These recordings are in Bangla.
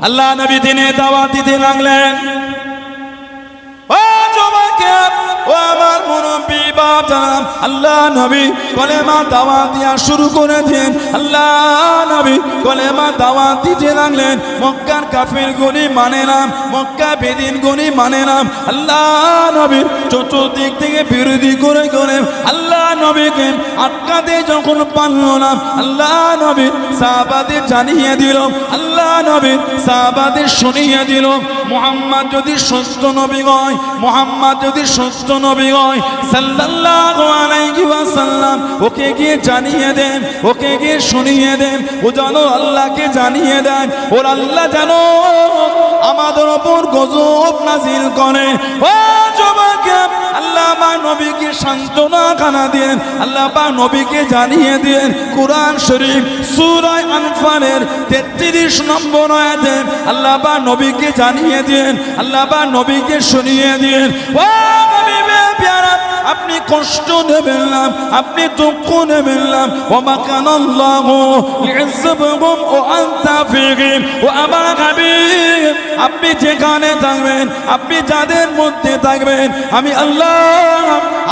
আল্লাহ নবী দিনে দাওয়াত দিতে লাগলেন। ও জমাকে, ও আমার মুরব্বি বাপজান, আল্লাহ নবী কলেমা দাওয়াত দিয়া শুরু করে দেন। আল্লাহ নবী কলেমা দাওয়াত দিতে লাগলেন। মক্কার কাফির গুনি মানে না, মক্কা বেদিন গুনি মানে না। আল্লাহ নবী চতুর্দিক থেকে বিরোধী করে করে আল্লাহ নবীকে আটকাতে যখন পারল না, আল্লাহ নবী সাহাবাদের জানিয়ে দিল, আল্লাহ নবী সাহাবাদের শুনিয়ে দিল, মুহাম্মদ যদি সত্য নবী হয়, মুহাম্মদ যদি সত্য নবী হয় সাল্লাল্লাহু আলাইহি ওয়াসাল্লাম, ওকে গিয়ে জানিয়ে দেন, ওকে গিয়ে শুনিয়ে দেন, ও যেন আল্লাহকে জানিয়ে দেন, ওর আল্লাহ যেন আমাদের উপর গজব নাজিল করে। ও জবাকে, আল্লাহ পাক নবীকে সান্ত্বনা খানা দেন, আল্লাহ পাক নবীকে জানিয়ে দেন। কুরআন শরীফ সূরা আনফালের 33 নম্বর আয়াতে আল্লাহ পাক নবীকে জানিয়ে দেন, আল্লাহ পাক নবীকে শুনিয়ে দেন। ও নবী প্যারা, আপনি কষ্ট নেবেন না, আপনি দুঃখ নেবেন না। ওয়া মা কানা আল্লাহু লিইযিবাকুম ওয়া আনতা ফীহিম। ও আমার হাবিব, আপনি যেখানে থাকবেন, আপনি যাদের মধ্যে থাকবেন, আমি আল্লাহ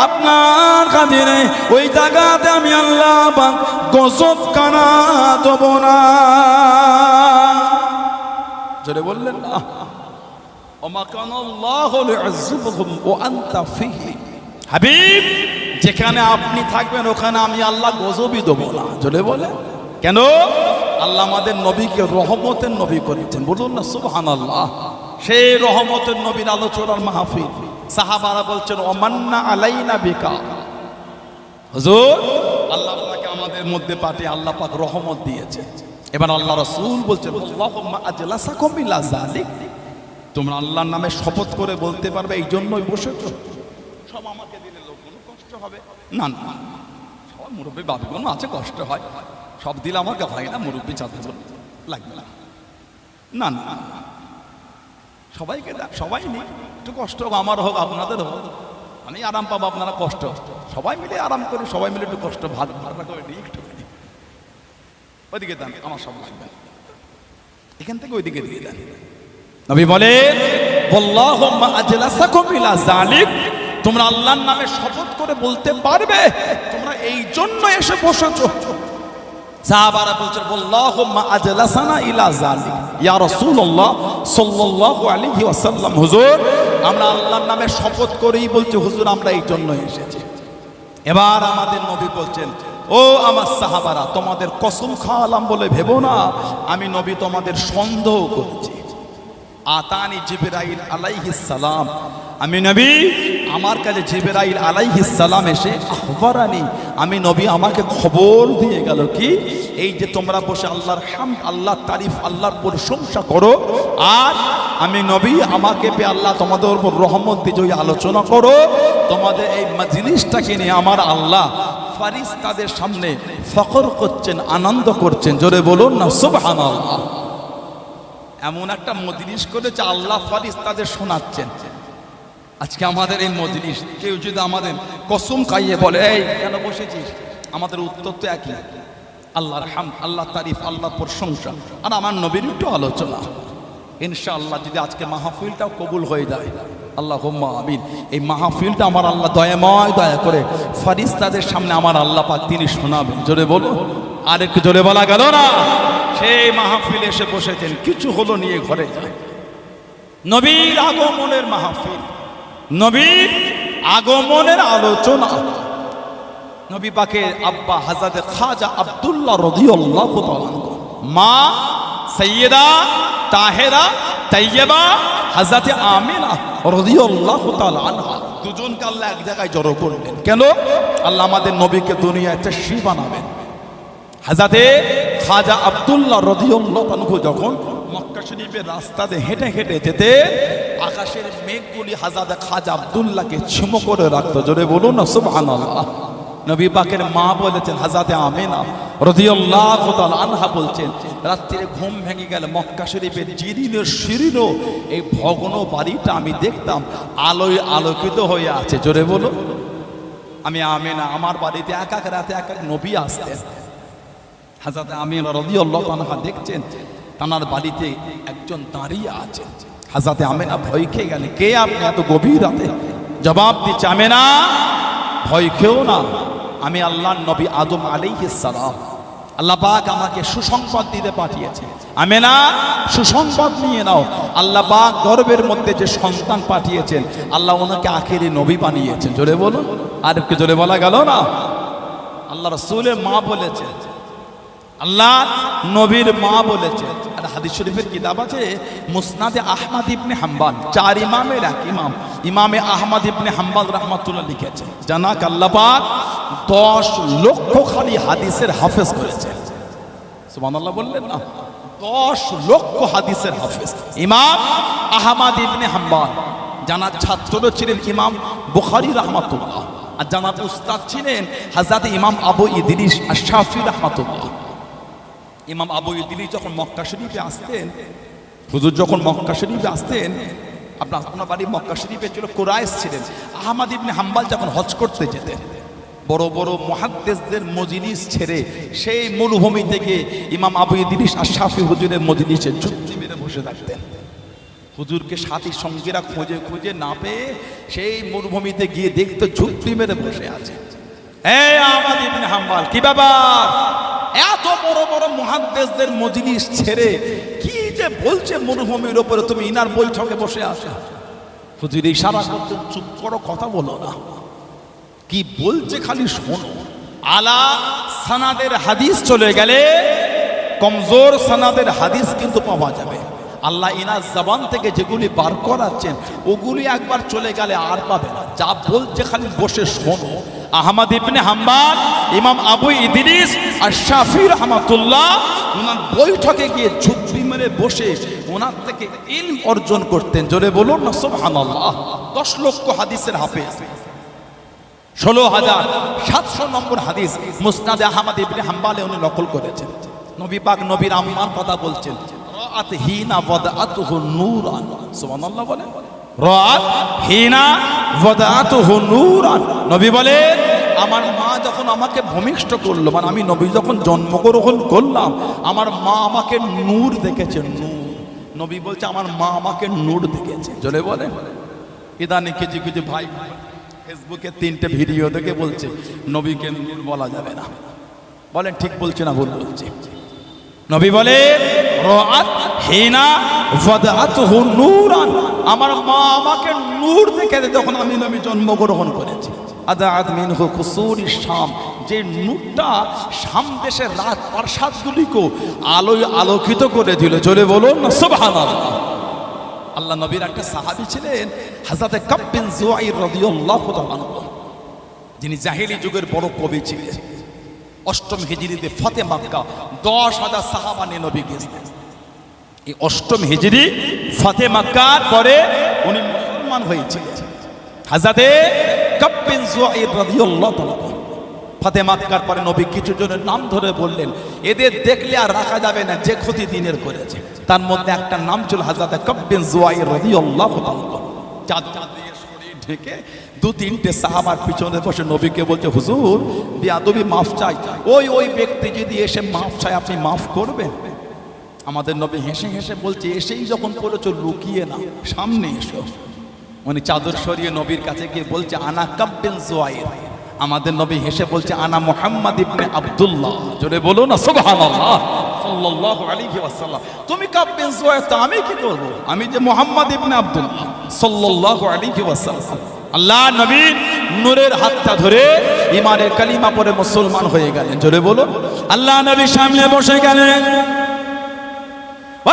আপনার খাতিরে ওই জায়গাতে আমি আল্লাহ পাক গজব কানা দেব না। জোরে বললেন না, ওয়া মা কানা আল্লাহু লিইযিবাকুম ওয়া আনতা ফীহিম। হাবিব, যেখানে আপনি থাকবেন ওখানে আমি আল্লাহ গজবই দেবো না। জোরে বলে কেন? আল্লাহ আমাদের নবীকে রহমতের নবী করেছেন, বলুন না সুবহানাল্লাহ। সেই রহমতের নবীর আলোচনার মাহফিল, সাহাবারা বলছেন ওমান্না আলাইনা বিকা। হুজুর, আল্লাহ আপনাকে আমাদের মধ্যে পাঠিয়ে আল্লাহ পাক রহমত দিয়েছে। এবার আল্লাহ রাসূল বলছেন আল্লাহুম্মা আজলাসাকুম ইলা যালিক, তোমরা আল্লাহর নামে শপথ করে বলতে পারবে এই জন্যই বসেছো। সব আমাকে দিলে লোক কোনো কষ্ট হবে না? না, সব মুরব্বী বাবিগণ আছে, কষ্ট হয়, সব দিলে আমাকে হয় না, মুরব্বী চাঁদে লাগবে না। না না, সবাইকে দেখ, সবাই নেই, একটু কষ্ট হোক, আমার হোক আপনাদের হোক, আমি আরাম পাবো, আপনারা কষ্ট, সবাই মিলে আরাম করি, সবাই মিলে একটু কষ্ট ভাগ ভাগটা করে নিই, একটু ওইদিকে দেন, আমার সব লাগবে, এখান থেকে ওইদিকে দিয়ে দেন। নবী বলে আল্লাহুম্মা আজলাসাকুম ইলা যালিক, তোমরা আল্লাহর নামে শপথ করে বলতে পারবে, তোমরা এই জন্য এসে বসেছো। সাহাবারা বলছেন আল্লাহুম্মা আজলাসানা ইলা যালিক ইয়া রাসূলুল্লাহ সাল্লাল্লাহু আলাইহি ওয়াসাল্লাম। হুজুর, আমরা আল্লাহর নামে শপথ করেই বলছি হুজুর, আমরা এই জন্য এসেছি। এবার আমাদের নবী বলছেন, ও আমার সাহাবারা, তোমাদের কসম খাওয়ালাম বলে ভেবো না আমি নবী তোমাদের সন্দেহ করেছি। আতানি জিবরাইল আলাইহিস সালাম, আমি নবী, আমার কাছে জিবরাইল আলাইহিস সালাম এসে আখবারানি, আমি নবী আমাকে খবর দিয়ে গেল কি, এই যে তোমরা বসে আল্লাহর হামদ, আল্লাহর তারিফ, আল্লাহর প্রশংসা করো, আর আমি নবী আমাকে পেয়ে আল্লাহ তোমাদের উপর রহমত দিয়ে আলোচনা করো, তোমাদের এই মাজলিসটাকে নিয়ে আমার আল্লাহ ফারিস্তাদের সামনে ফখর করছেন, আনন্দ করছেন। জোরে বলুন না সুবহানাল্লাহ। এমন একটা মজলিস করেছে আল্লাহ ফারিস্তাদের শোনাচ্ছেন। আজকে আমাদের এই মজলিস কেউ যদি আমাদের কসম খাইয়ে বলে এই কেন বসেছিস, আমাদের উত্তর তো একই, আল্লাহর হামদ, আল্লাহ তারিফ, আল্লাহ প্রশংসা, আর আমার নবীর একটু আলোচনা। ইনশাআল্লাহ যদি আজকে মাহফিলটাও কবুল হয়ে যায়, আল্লাহুম্মা আমিন, এই মাহফিলটা আমার আল্লাহ দয়াময় দয়া করে ফারিস্তাদের সামনে আমার আল্লাহ পাক তিনি শোনাবেন। জোরে বলো, আর একটু জোরে বলা গেল না? সেই মাহফিলে এসে বসেছেন, কিছু হলো নিয়ে ঘরে যায়। নবীর আগমনের মাহফিল, নবীর আগমনের আলোচনা। নবী পাকের আব্বা হযরত খাজা আব্দুল্লাহ রাদিয়াল্লাহু তাআলা, মা সাইয়্যিদা তাহেরা তাইয়্যিবা হযরত আমিনা রাদিয়াল্লাহু তাআলা আনহা, দুজনকে আল্লাহ এক জায়গায় জড়ো করলেন। কেন? আল্লাহ আমাদের নবীকে দুনিয়ায় তাশরীফ বানাবেন। হযরত খাজা আব্দুল্লাহ রাদিয়াল্লাহু আনহু যখন মক্কা শরীফের রাস্তা দিয়ে হেঁটে হেঁটে যেতে, আকাশের মেঘগুলি হযরত খাজা আব্দুল্লাহকে ছিমো করে রাখতো। জোরে বলুন না সুবহানাল্লাহ। নবী পাকের মা বলেছেন, হযরত আমিনা রাদিয়াল্লাহু তাআলা আনহা বলছেন, রাত্রিরে ঘুম ভেঙে গেলে মক্কা শরীফের জিরিনের শিরিনো এই ভগ্ন বাড়িটা আমি দেখতাম আলোয় আলোকিত হয়ে আছে। জোরে বলো, আমি আমিনা, আমার বাড়িতে এক এক রাতে এক এক নবী আসতেন। হযরত আমিনা রাদিয়াল্লাহু আনহা দেখছেন তানার বাড়িতে একজন দাঁড়িয়ে আছে। হযরত আমেনা ভয় খেয়ে গেলেন, কে আপনি এত গভীর রাতে? জবাব দিচ্ছে, আমেনা ভয় খেও না, আমি আল্লাহর নবী আদম আলাইহিস সালাম। আল্লাহ পাক আমাকে সুসংবাদ দিতে পাঠিয়েছে। আমেনা সুসংবাদ নিয়ে নাও, আল্লাহ পাক গর্ভের মধ্যে যে সন্তান পাঠিয়েছেন, আল্লাহ ওনাকে আখেরি নবী বানিয়েছেন। জোরে বলুন, আর একটু জোরে বলা গেল না? আল্লাহ রাসূলের মা বলেছে, আল্লাহ নবীর মা বলেছে। আর হাদিস শরীফের কিতাব আছে মুসনাদে আহমদ ইবনে হাম্বল, 4 ইমামের এক ইমাম ইমামে আহমদ ইবনে হাম্বল রাহমাতুল্লাহ লিখেছে, জানাক আল্লাহ পাক 10 লক্ষ খালি হাদিসের হাফেজ করেছেন। সুবহানাল্লাহ বললেন না? 10 লক্ষ হাদিসের হাফেজ ইমাম আহমদ ইবনে হাম্বল। জানার ছাত্র ছিলেন ইমাম বুখারী রাহমাতুল্লাহ, আর জানার উস্তাদ ছিলেন হযরত ইমাম আবু ইদ্রিস আশ-শাফি রাহমাতুল্লাহ। ইমাম আবু ইদ্রিস যখন মক্কা শরীফে আসতেন, হুজুর যখন মক্কা শরীফে আসতেন, আপনার বাড়ি মক্কা শরীফে ছিল, কুরাইশ ছিলেন। আহমদ ইবনে হাম্বল যখন হজ করতে যেতেন, বড় বড় মুহাদ্দিসদের মজলিস ছেড়ে সেই মরুভূমি থেকে ইমাম আবু ইদ্রিস আশ-শাফি হুজুরের মজলিসে যুক্তি মেরে বসে থাকতেন। হুজুরকে সাথী সঙ্গীরা খুঁজে খুঁজে না পেয়ে সেই মরুভূমিতে গিয়ে দেখতে ঝুঁকড়ি মেরে বসে আছে। এই আহমদ ইবনে হাম্বল, কি ব্যাপার? এত বড় বড় মুহাদ্দিসদের মজলিস ছেড়ে কি যে বলছে মরুভূমির উপরে, তুমি ইনার বৈঠকে বসে আছো? হুজুর ইশারা করতেন, চুপ করো, কথা বলো না, কি বলছে খালি শোনো। আলা সানাদের হাদিস চলে গেলে কমজোর সানাদের হাদিস কিন্তু পাওয়া যাবে। আল্লাহ ইনার জবান থেকে যেগুলি বার করাচ্ছেন ওগুলি একবার চলে গেলে আর পাবে না। যা বলছে খালি বসে শোনো। আহমদ ইবনে হাম্বল, ইমাম আবু ইদ্রিস আশ-শাফি রাহমাতুল্লাহ ওনার বৈঠকে গিয়ে ঝুঁকড়ি মেরে বসে ওনার থেকে ইলম অর্জন করতেন। জোরে বলুন না সুবহানাল্লাহ। 10 লক্ষ হাদিসের হাফেজ, 16,700 নম্বর হাদিস মুসনাদে আহমদ ইবনে হাম্বলে উনি নকল করেছেন। নবী পাক নবীর আম্মার কথা বলছেন, রাআত হিনা ওয়াদাআতুহু নূরান। সুবহানাল্লাহ বলেন, রাআত হিনা ওয়াদাআতুহু নূরান। নবী বলেন, আমার মা যখন আমাকে ভূমিষ্ঠ করলো, মানে আমি নবী যখন জন্মগ্রহণ করলাম, আমার মা আমাকে নূর দেখেছে, নূর। নবী বলছে আমার মা আমাকে নূর দেখেছে। জোরে বলেন। ইদানিং কিছু ভাই ফেসবুকে 3টে ভিডিও দেখে বলছে নবীকে নূর বলা যাবে না। বলেন ঠিক বলছে না ভুল বলছে? নবী বলে রাআত হিনা ওয়াদাআতুহু নূরান, আমার মা আমাকে নূর দেখেছে যখন আমি নবী জন্মগ্রহণ করেছি। আদাআত মিনহু কুসুরি শাম, যে নূরটা শাম দেশের রাত প্রাসাদগুলিকে আলোয় আলোকিত করে দিল। জোরে বলুন না সুবহানাল্লাহ। আল্লাহ নবীর একটা সাহাবী ছিলেন হযরত কাব বিন যুআইর রাদিয়াল্লাহু তাআলা আনহু, যিনি জাহেলি যুগের বড় কবি ছিলেন। 8ম হিজরিতে ফতে মক্কা 10,000 সাহাবা নিয়ে নবী গেছেন। এই 8ম হিজরি ফতে মক্কার পরে উনি মুসলমান হয়েছিলেন। হযরত কাব বিন যুআইর রাদিয়াল্লাহু তাআলা ফতে মক্কার পরে নবী কিছু জনের নাম ধরে বললেন, এদের দেখলে আর রাখা যাবে না, যে ক্ষতি দিনের করেছে। তার মধ্যে একটা নাম ছিল হযরত কাব বিন যুআইর রাদিয়াল্লাহু তাআলা। চাঁদ দিয়ে শরীর ঢেকে 2-3টে সাহাবার পিছনে বসে নবীকে বলছে, হুজুর বেয়াদবি মাফ চাই। ওই ব্যক্তি যদি এসে মাফ চায় আপনি মাফ করবেন? আমাদের নবী হেসে হেসে বলছে, এসেই যখন করেছো লুকিয়ে না, সামনে এসো। উনি চাদর সরিয়ে নবীর কাছে গিয়ে বলছে, আনা কাব বিন যুআইর। আমাদের নবী হেসে বলছে, আনা মুহাম্মদ ইবনে আব্দুল্লাহ। জোরে বলো না সুবহানাল্লাহ সাল্লাল্লাহু আলাইহি ওয়াসাল্লাম। তুমি কাব বিন যুআইর, তো আমি কি করব? আমি যে মুহাম্মদ ইবনে আব্দুল্লাহ সাল্লাল্লাহু আলাইহি ওয়াসাল্লাম। আল্লাহ নবী নূরের হাতটা ধরে ঈমানের কালিমা পড়ে মুসলমান হয়ে গেলেন। জোরে বলো। আল্লাহ নবী সামনে বসে গেলেন।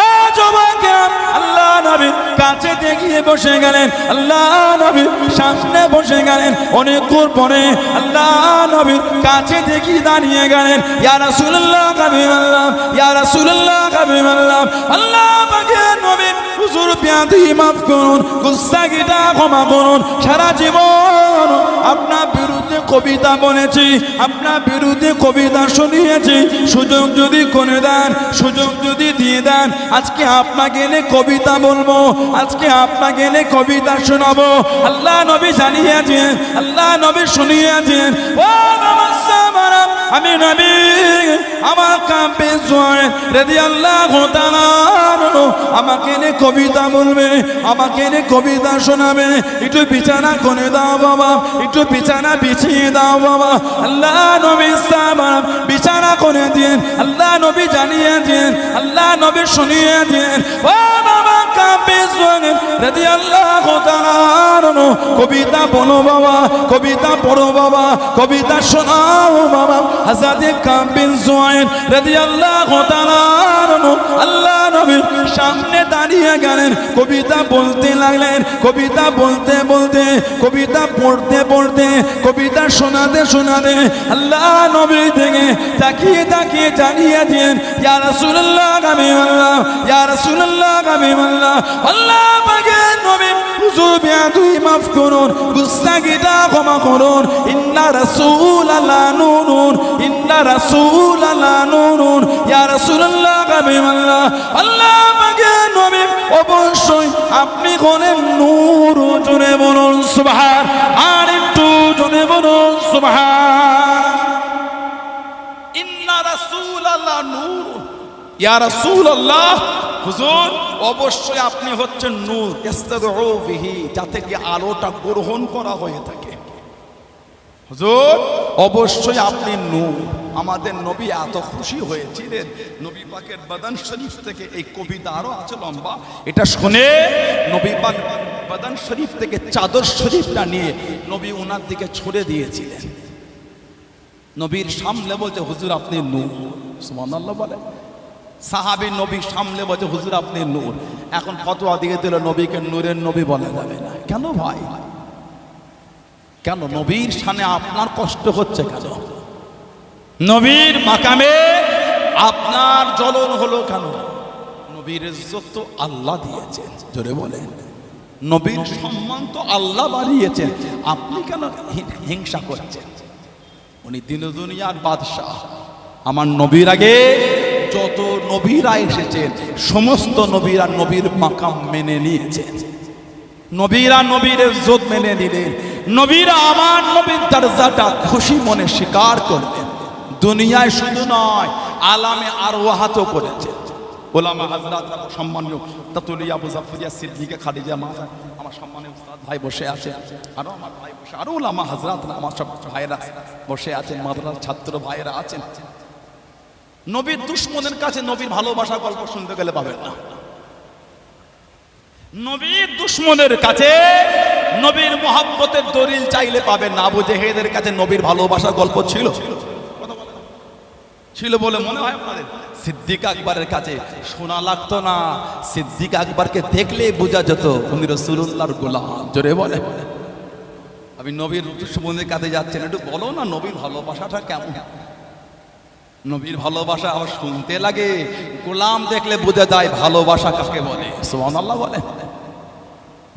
ও যুবকেরা, আল্লাহ নবী কাছে গিয়ে বসে গেলেন। আল্লাহ নবী সামনে বসে গেলেন। অনেকক্ষণ পরে আল্লাহ নবী কাছে গিয়ে দাঁড়িয়ে গেলেন। ইয়া রাসূলুল্লাহ হাবিবাল্লাহ, ইয়া রাসূলুল্লাহ হাবিবাল্লাহ। আল্লাহ পাকের নবী, হুজুর বেয়াদবি মাফ করুন, গুস্তাখিটা ক্ষমা করুন। সারা জীবন আপনার বিরুদ্ধে কবিতা বলেছি, আপনার বিরুদ্ধে কবিতা শুনিয়েছি। সুযোগ যদি করে দেন, সুযোগ যদি দিয়ে দেন, আজকে আপনাকে এনে কবিতা বলবো, আজকে আপনাকে এনে কবিতা শোনাবো। আল্লাহ নবী জানিয়েছেন, আল্লাহ নবী শুনিয়েছেন। ও নমস্কার আমি নবী আমার কাব্যে জয় রাদিয়াল্লাহু তাআলা আমাকে নে কবিতা বলবে, আমাকে নে কবিতা শোনাবে। একটু বিছানা করে দাও বাবা, একটু বিছানা বিছিয়ে দাও বাবা। আল্লাহ নবী সাহাবারা বিছানা করে দিন, আল্লাহ নবী জানিয়ে দিন, আল্লাহ নবী শুনিয়ে দিন। ও বাবা কাব্যে জয় রাদিয়াল্লাহু তাআলা কবিতা বলো বাবা, কবিতা পড়ো বাবা, কবিতা শোনাও বাবা। হযরত কাব্যে জয় রাদিয়াল্লাহু তাআলা আল্লাহ নবীর সামনে দাঁড়িয়ে গেলেন, কবিতা বলতে লাগলেন। কবিতা বলতে বলতে, কবিতা পড়তে পড়তে, কবিতা শোনাতে শোনাতে আল্লাহ নবীর দিকে তাকিয়ে তাকিয়ে জানিয়ে দিলেন, ইয়া রাসূলুল্লাহ হাবিবাল্লাহ, ইয়া রাসূলুল্লাহ হাবিবাল্লাহ। আল্লাহ পাকের নবী হুজুর বিয়াদুই মাফ করুন, গুস্তাখিটা ক্ষমা করুন। ইন্না রাসূলাল্লাহ নূরুন, ইন্না রাসূলাল্লাহ নূরুন, ইয়া রাসূলুল্লাহ হাবিবাল্লাহ। আল্লাহ পাকের নবী অবশ্যই আপনি হলেন নূর। জোরে বলুন সুবহান, আর একটু জোরে বলুন সুবহান। ইন্না রাসূলাল্লাহ নূরুন, ইয়া রাসূলুল্লাহ হুজুর অবশ্যই আপনি হচ্ছেন নূর, ইস্তাদউ বিহি, যাতে কি আলোটা গ্রহণ করা হয়ে থাকে। হুজুর অবশ্যই আপনি নূর। আমাদের নবী এত খুশি হয়েছিলেন, নবী পাকের বাদান শরীফ থেকে এই কবিতা আরো আছে লম্বা, এটা শুনে নবী পাক বাদান শরীফ থেকে চাদর শরীফটা নিয়ে নবী ওনার দিকে ছুড়ে দিয়েছিলেন। নবীর সামনে বলছে হুজুর আপনি নূর। সুবহানাল্লাহ বলে। সাহাবী নবীর সামনে বলছে হুজুর আপনি নূর। এখন ফতোয়া দিয়ে দিল নবীকে নূরের নবী বলা যাবে না। কেন ভাই, কেন নবীর সামনে আপনার কষ্ট হচ্ছে কেন? নবীর মাকামে আপনার জ্বলন হলো কেন? নবীর ইজ্জত তো আল্লাহ দিয়েছেন, জোরে বলেন। নবীর সম্মান তো আল্লাহ বাড়িয়েছেন, আপনি কেন হিংসা করছেন? উনি দিন দুনিয়ার বাদশাহ। আমার নবীর আগে যত নবীরা এসেছেন সমস্ত নবীরা নবীর মাকাম মেনে নিয়েছেন, নবীরা নবীর ইজ্জত মেনে নিলেন, নবীরা আমার নবীর দরজাটা খুশি মনে স্বীকার করলেন। দুনিয়ায় শুধু নয়, আলামে আরওয়াহাতও করেছেন। ওলামা হযরতরা সম্মানীয় তাতুলিয়া আবু জাফরিয়া সিদ্দিকা খাদিজা মা, আমার সম্মানীয় উস্তাদ ভাই বসে আছে, আরো আমার ভাই বসে, আরো ওলামা হযরতরা আমার সব ভাইরা বসে আছেন, মাদ্রাসার ছাত্র ভাইরা আছেন। নবীর দুশমনের কাছে নবীর ভালোবাসা গল্প শুনতে গেলে পাবেন না। নবীর দুশমনের কাছে নবীর মহব্বতের দলিল চাইলে পাবেন না। আবু জেহেলের কাছে নবীর ভালোবাসার গল্প ছিল, ছিল বলে মনে হয় আপনাদের? সিদ্দিক আকবরের কাছে শোনা লাগতো না, সিদ্দিক আকবরকে দেখলে বোঝা যেত উনি রাসূলুল্লাহর গোলাম। জোরে বলে। আমি নবীর দুশমনের কাছে যাচ্ছেন, একটু বলো না নবীর ভালোবাসাটা কেমন? নবীর ভালোবাসা আবার শুনতে লাগে, গোলাম দেখলে বোঝা যায় ভালোবাসা কাকে বলে। সুবহানাল্লাহ বলে।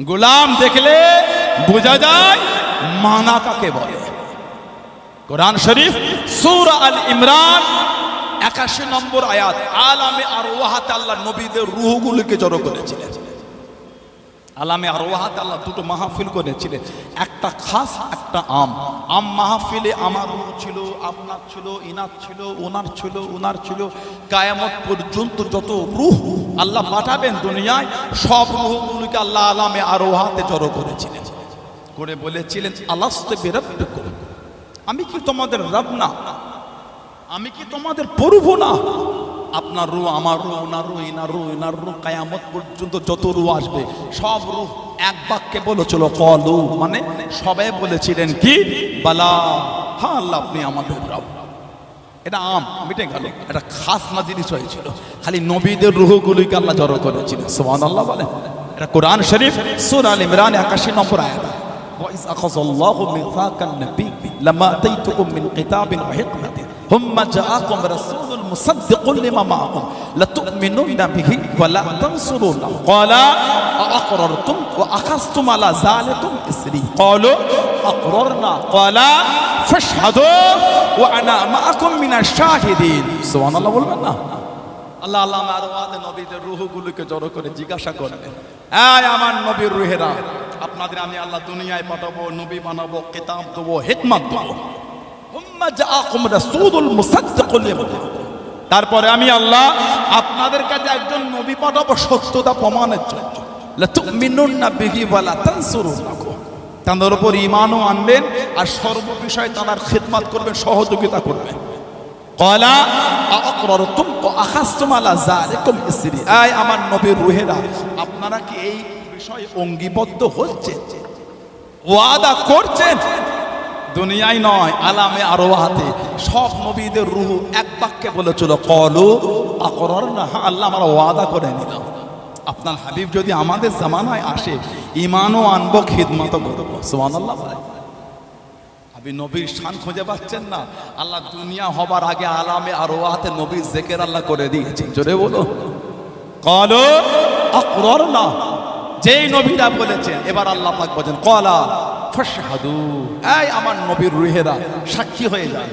গোলাম দেখলে বোঝা যায় মানা কাকে বলে। কোরআন শরীফ সূরা আল ইমরান 81 নম্বর আয়াত, আলামে আরওয়াহাতে আল্লাহ নবীদের রূহগুলোকে জড়ো করেছিলেন। আলামে আরওয়াহাতে আল্লাহ দুটো মাহফিল করেছিলেন, একটা খাস একটা আম। আম মাহফিলে আমার রূহ ছিল, আপনার ছিল, ইনার ছিল, ওনার ছিল, ওনার ছিল, কিয়ামত পর্যন্ত যত রূহ আল্লাহ পাঠাবেন দুনিয়ায় সব রূহগুলোকে আল্লাহ আলামে আরওয়াহাতে জড়ো করেছিলেন, করে বলেছিলেন আলাস্তু বিরাব্বিকুম, আমি কি তোমাদের রব না? আমি কি তোমাদের প্রভু না? আপনার রূহ, আমার রূহ, ওনার রূহ, ইনার রূহ, ইনার রূহ, কিয়ামত পর্যন্ত যত রূহ আসবে সব রূহ এক বাক্যে বলেছিল ক্বালু, মানে সবাই বলেছিলেন কি বালা, হ্যাঁ আল্লাহ আপনি আমাদের রব। এটা আম মিটে গেল, এটা খাস না জিনিস হয়েছিল, খালি নবীদের রূহগুলোকে আল্লাহ জড়ো করেছিলেন। সুবহানাল্লাহ বলেন। এটা কোরআন শরীফ সূরা আল ইমরান 81 নম্বর আয়াত। وَإِذْ أَخَذَ اللَّهُ مِيثَاقَ النَّبِيِّينَ لَمَا آتَيْتُكُم مِّن كِتَابٍ وَحِكْمَةٍ ثُمَّ جَاءَكُمْ رَسُولٌ مُصَدِّقٌ لِّمَا مَعَكُمْ لَتُؤْمِنُنَّ بِهِ وَلَتَنصُرُنَّهُ قَالَ أَأَقْرَرْتُمْ وَأَخَذْتُمْ عَلَىٰ ذَٰلِكُمْ إِصْرِي قَالُوا أَقْرَرْنَا قَالَ فَاشْهَدُوا وَأَنَا مَعَكُم مِّنَ الشَّاهِدِينَ। সুবহানাল্লাহ বলবেন না? আল্লাহ আল্লাহ আরওয়াহাতে নবীদের রূহগুলোকে জড়ো করে জিজ্ঞাসা করবেন, এই আমার নবীর রূহেরা, আপনাদের আমি আল্লাহ দুনিয়ায় পাঠাবো, নবী বানাবো, কিতাব দেবো, হিকমত দেবো, হুম্মা জাআকুম রাসূলুল মুসাদ্দিকুল লিমা, তারপরে আমি আল্লাহ আপনাদের কাছে একজন নবী পাঠাবো সত্যতা প্রমাণের জন্য। লা তুমিনুন্না বিহি ওয়া লা তানসুরুনাহু, তাদের উপর ঈমানও আনবেন আর সর্ব বিষয়ে তার খিদমত করবেন, সহযোগিতা করবেন। ক্বালা আ'আকরারতুম ওয়া আখাযতুম আলা যালিকুম ইসরি, আয় আমার নবীর রূহেরা, আপনারা কি এই বিষয়ে অঙ্গীবদ্ধ হচ্ছেন, ওয়াদা করছেন? দুনিয়ায় নয়, আলামে আরওয়াহাতে সব নবীদের রূহ এক বাক্যে বলেছিল ক্বালু আকরারনা, আল্লাহ আমরা ওয়াদা করে নিলাম। আপনার হাবিব যদি আমাদের জামানায় আসে, ঈমানও আনবো, খিদমতও করবো। সুবহানাল্লাহ। আপনি নবীর শান খুঁজে পাচ্ছেন না? আল্লাহ দুনিয়া হবার আগে আলামে আরওয়াহাতে নবীর জিকির আল্লাহ করে দিয়েছেন। জোরে বলো ক্বালু আকরারনা, যেই নবীরা বলেছেন। এবার আল্লাহ পাক বলেন ক্বালা ফাশহাদু, এই আমার নবীর রূহেরা সাক্ষী হয়ে যায়।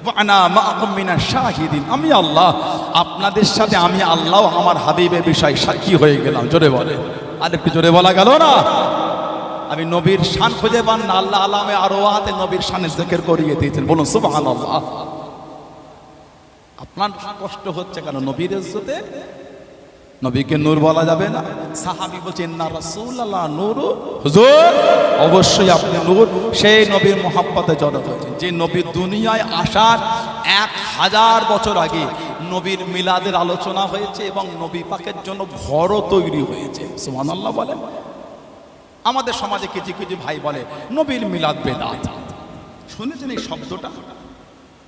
ওয়া আনা মাআকুম মিনাশ শাহিদিন, আমি আল্লাহ আপনাদের সাথে, আমি আল্লাহ আমার হাবিবের বিষয় সাক্ষী হয়ে গেলাম। জোরে বলে, আর একটু জোরে বলা গেল না? আমি নবীর শান খুঁজে পান না, আল্লাহ আলামে আরওয়াহাতে নবীর শানের জিকির করিয়ে দিয়েছেন। বলুন সুবহানাল্লাহ। আপনার কষ্ট হচ্ছে কেন? নবীর ইজ্জতে নবীকে নূর বলা যাবে না? সাহাবী বলছেন না রাসূলুল্লাহ নূরু, হুজুর অবশ্যই আপনি নূর। সেই নবীর মহব্বতে জড়ো হয়েছেন, যে নবীর দুনিয়ায় আসার 1000 বছর আগে নবীর মিলাদের আলোচনা হয়েছে এবং নবী পাকের জন্য ঘরও তৈরি হয়েছে। সুবহানাল্লাহ বলেন। আমাদের সমাজে কিছু কিছু ভাই বলে নবীর মিলাদ বেদাত। শুনেছেন এই শব্দটা?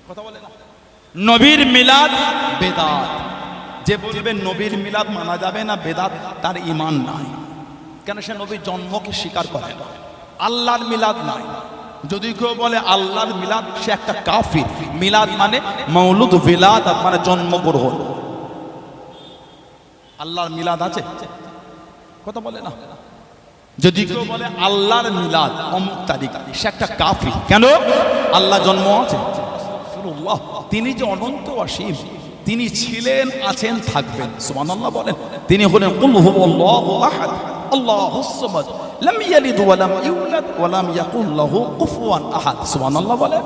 কথা বলে না, নবীর মিলাদ বেদাত। যে বলবেন নবীর মিলাদ মানা যাবে না, বেদাত, তার ঈমান নাই। কেন? সে নবীর জন্মকে স্বীকার করে না। আল্লাহর মিলাদ নাই। যদি কেউ বলে আল্লাহর মিলাদ, সে একটা কাফির। মিলাদ মানে মৌলুদ, বিলাদ মানে জন্মগ্রহণ। আল্লাহর মিলাদ আছে? কথা বলে না। যদি কেউ বলে আল্লাহর মিলাদ অমুক তারিখ, সে একটা কাফির। কেন? আল্লাহ জন্ম আছে। তিনি যে অনন্ত অসীম, তিনি ছিলেন, আছেন, থাকবেন। সুবহানাল্লাহ বলেন। তিনি হলেন কুল হুয়াল্লাহু আহাদ আল্লাহুস সামাদ লাম ইয়ালিদ ওয়া লাম ইউলাদ ওয়া লাম ইয়াকুল লাহু কুফুয়ান আহাদ। সুবহানাল্লাহ বলেন।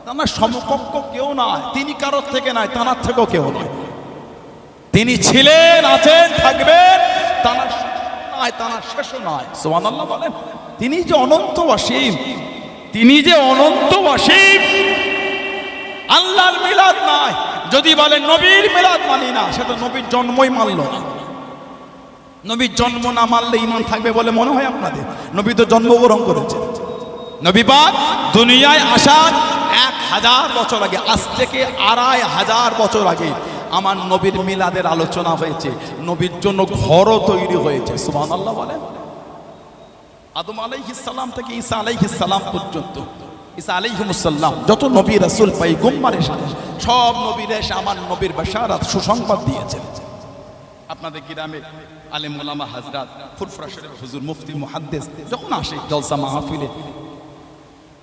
তার সমকক্ষ কেউ নয়, তিনি কারোর থেকে নয়, তার থেকেও কেউ নয়। তিনি ছিলেন, আছেন, থাকবেন, তার নয়, তার শেষও নয়। সুবহানাল্লাহ বলেন। তিনি যে অনন্ত অসীম, তিনি যে অনন্ত অসীম। আল্লাহর মিলাদ নয়। যদি বলে নবীর মিলাদ মানি না, সে তো নবীর জন্মই মানল না। নবীর জন্ম না মানলে ঈমান থাকবে বলে মনে হয় আপনাদের? নবী তো জন্মগ্রহণ করেছেন। নবী পাক দুনিয়ায় আসার 1000 বছর আগে, আজ থেকে 2500 বছর আগে আমার নবীর মিলাদের আলোচনা হয়েছে। নবীর জন্য ঘরও তৈরি হয়েছে। সুবহানাল্লাহ বলেন। আদম আলাইহিস সালাম থেকে ঈসা আলাইহিস সালাম পর্যন্ত, ঈসা আলাইহিস সালাম যত নবী রাসূল পয়গম্বর এসেছেন, সব নবীরা এসে আমার নবীর বাশারাত, সুসংবাদ দিয়েছেন। আপনাদের গ্রামে আলেম ওলামা হযরত, ফুরফুরা শরীফ হুজুর, মুফতি, মুহাদ্দিস যখন আসে জলসা মাহফিলে,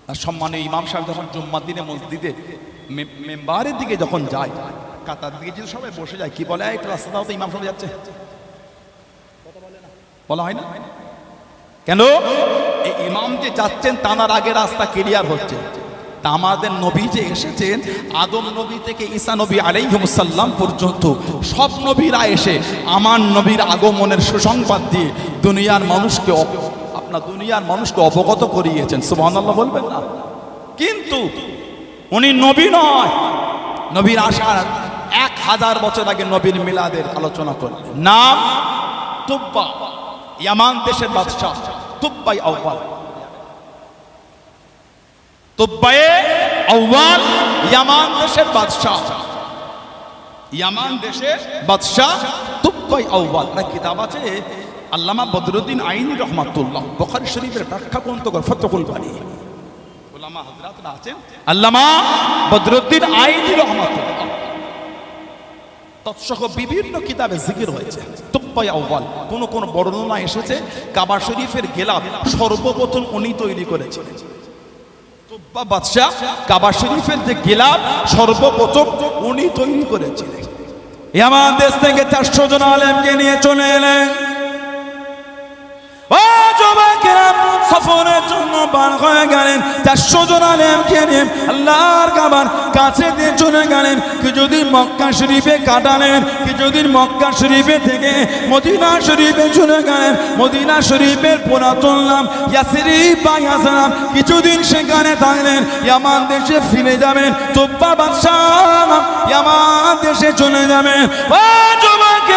আর সম্মানীয় ইমাম সাহেব যখন জুম্মার দিনে মসজিদে মেম্বারের দিকে যখন যায়, কাতার দিকে যদি সবাই বসে যায়, কি বলে? একটু রাস্তা দাও তো, ইমাম সাহেব যাচ্ছে। বলা হয় না? কেন? এই ইমাম যে যাচ্ছেন, তার আগে রাস্তা ক্লিয়ার হচ্ছে। তা আমাদের নবী যে এসেছেন, আদম নবী থেকে ঈসা নবী আলাইহিস সালাম পর্যন্ত সব নবীরা এসে আমার নবীর আগমনের সুসংবাদ দিয়ে দুনিয়ার মানুষকে, আপনার দুনিয়ার মানুষকে অবগত করিয়েছেন। সুবহানাল্লাহ বলবেন না? কিন্তু উনি নবী নয়। নবীর আসার 1000 বছর আগে নবীর মিলাদের আলোচনা করলেন। নাম তুব্বা, ইয়ামান দেশের বাদশা তুব্বাই আউয়াল। তুব্বাই আউয়াল ইয়ামান দেশের বাদশা, ইয়ামান দেশের বাদশা তুব্বাই আউয়াল। একটা কিতাব আছে আল্লামা বদরুদ্দিন আইনি রহমাতুল্লাহ, বুখারী শরীফের ব্যাখ্যা গ্রন্থ ফাতহুল বারী। উলামা হযরতরা আছেন আল্লামা বদরুদ্দিন আইনি রহমাতুল্লাহ, তৎসহ বিভিন্ন কিতাবে জিকির হয়েছে তুব্বাই আউয়াল। কোন কোন বর্ণনা এসেছে কাবা শরীফের গিলাফ সর্বপ্রথম উনি তৈরি করেছিলেন। তুব্বা বাদশা কাবা শরীফের যে গিলাফ সর্বপ্রথম উনি তৈরি করেছিলেন। ইয়ামান দেশ থেকে 400 জন আলেমকে নিয়ে চলে এলেন। ও যুবকেরা, সফরের জন্য বার হয়ে গেলেন 400 জন আলেমকে নিয়ে আল্লাহর কাবার কাছে দিয়ে চলে গেলেন। কিছুদিন মক্কা শরীফে কাটালেন, কিছুদিন মক্কা শরীফে থেকে মদিনা শরীফে চলে গেলেন। মদিনা শরীফের পুরাতন নাম ইয়াসরিব বা ইয়াসরাব। কিছুদিন সেখানে থাকলেন, ইয়ামান দেশে ফিরে যাবেন। তুব্বা বাদশাহ ইয়ামান দেশে চলে যাবেন। ও যুবক,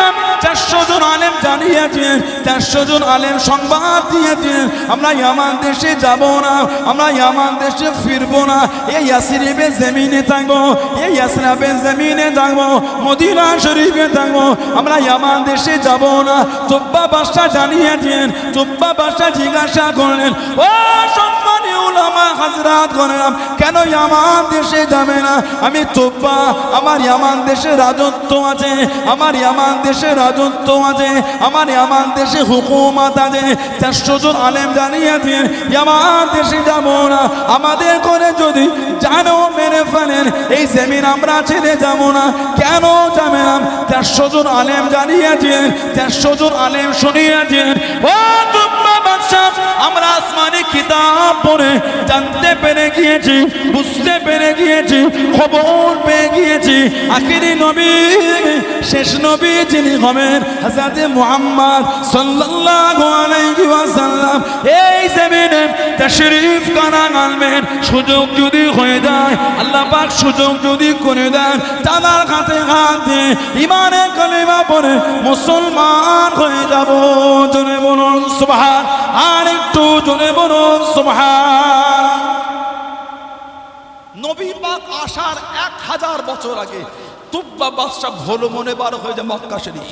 400 জন আলেম জানিয়েছেন, 400 জন আলেম সংবাদ দিয়েছেন, আমরা ইয়ামান দেশে যাব না, আমরা ইয়ামান দেশে ফিরবো না, এই ইয়াসরিবের জমিনে থাকবো, এই ইয়াসরাবের জমিনে থাকবো, মদিনা শরীফে থাকবো, আমরা ইয়ামান দেশে যাব না। তুব্বা বাদশাহ জানিয়েছেন। তুব্বা বাদশাহ জিজ্ঞাসা করলেন, ও সম্মানীয় উলামা হযরত করলাম, কেন ইয়ামান দেশে যাবে না? আমি তুব্বা, আমার ইয়ামান দেশে রাজত্ব আছে, আমার ইয়ামান দেশে রাজত্ব আছে, আমার ইয়ামান দেশে হুকুমত আছে। 400 জন আলেম জানিয়েছেন ইয়ামান দেশে যাব না, আমাদের করে যদি জানো মেরে ফেলেন এই জমিন আমরা ছেড়ে যাব না। কেন যাবে না? 400 জন আলেম জানিয়েছেন, 400 জন আলেম শুনিয়েছেন। ও তুব্বা বাদশাহ, আমরা আসমানি কিতাব পড়ে জানতে পেরে গিয়েছি, বুঝতে পেরে গিয়েছি, খবর পেয়ে গিয়েছি, আখিরি নবী, শেষ নবী যিনি হবেন হযরত মুহাম্মদ সাল্লাল্লাহু আলাইহি ওয়াসাল্লাম এই জমিনে তাশরীফ করা আনবেন। সুযোগ যদি হয়ে যায়, আল্লাহ পাক সুযোগ যদি করে দেন, তাদের হাতে হাত দিয়ে ইমানে কালিমা পড়ে মুসলমান হয়ে যাব। জোরে বলুন সুবহান, আর একটু জোরে বলুন সুবহান। নবী পাক আসার 1000 বছর আগে তুব্বা বাদশাহ ঘোর মনে বার হয়ে যায় মক্কা শরীফ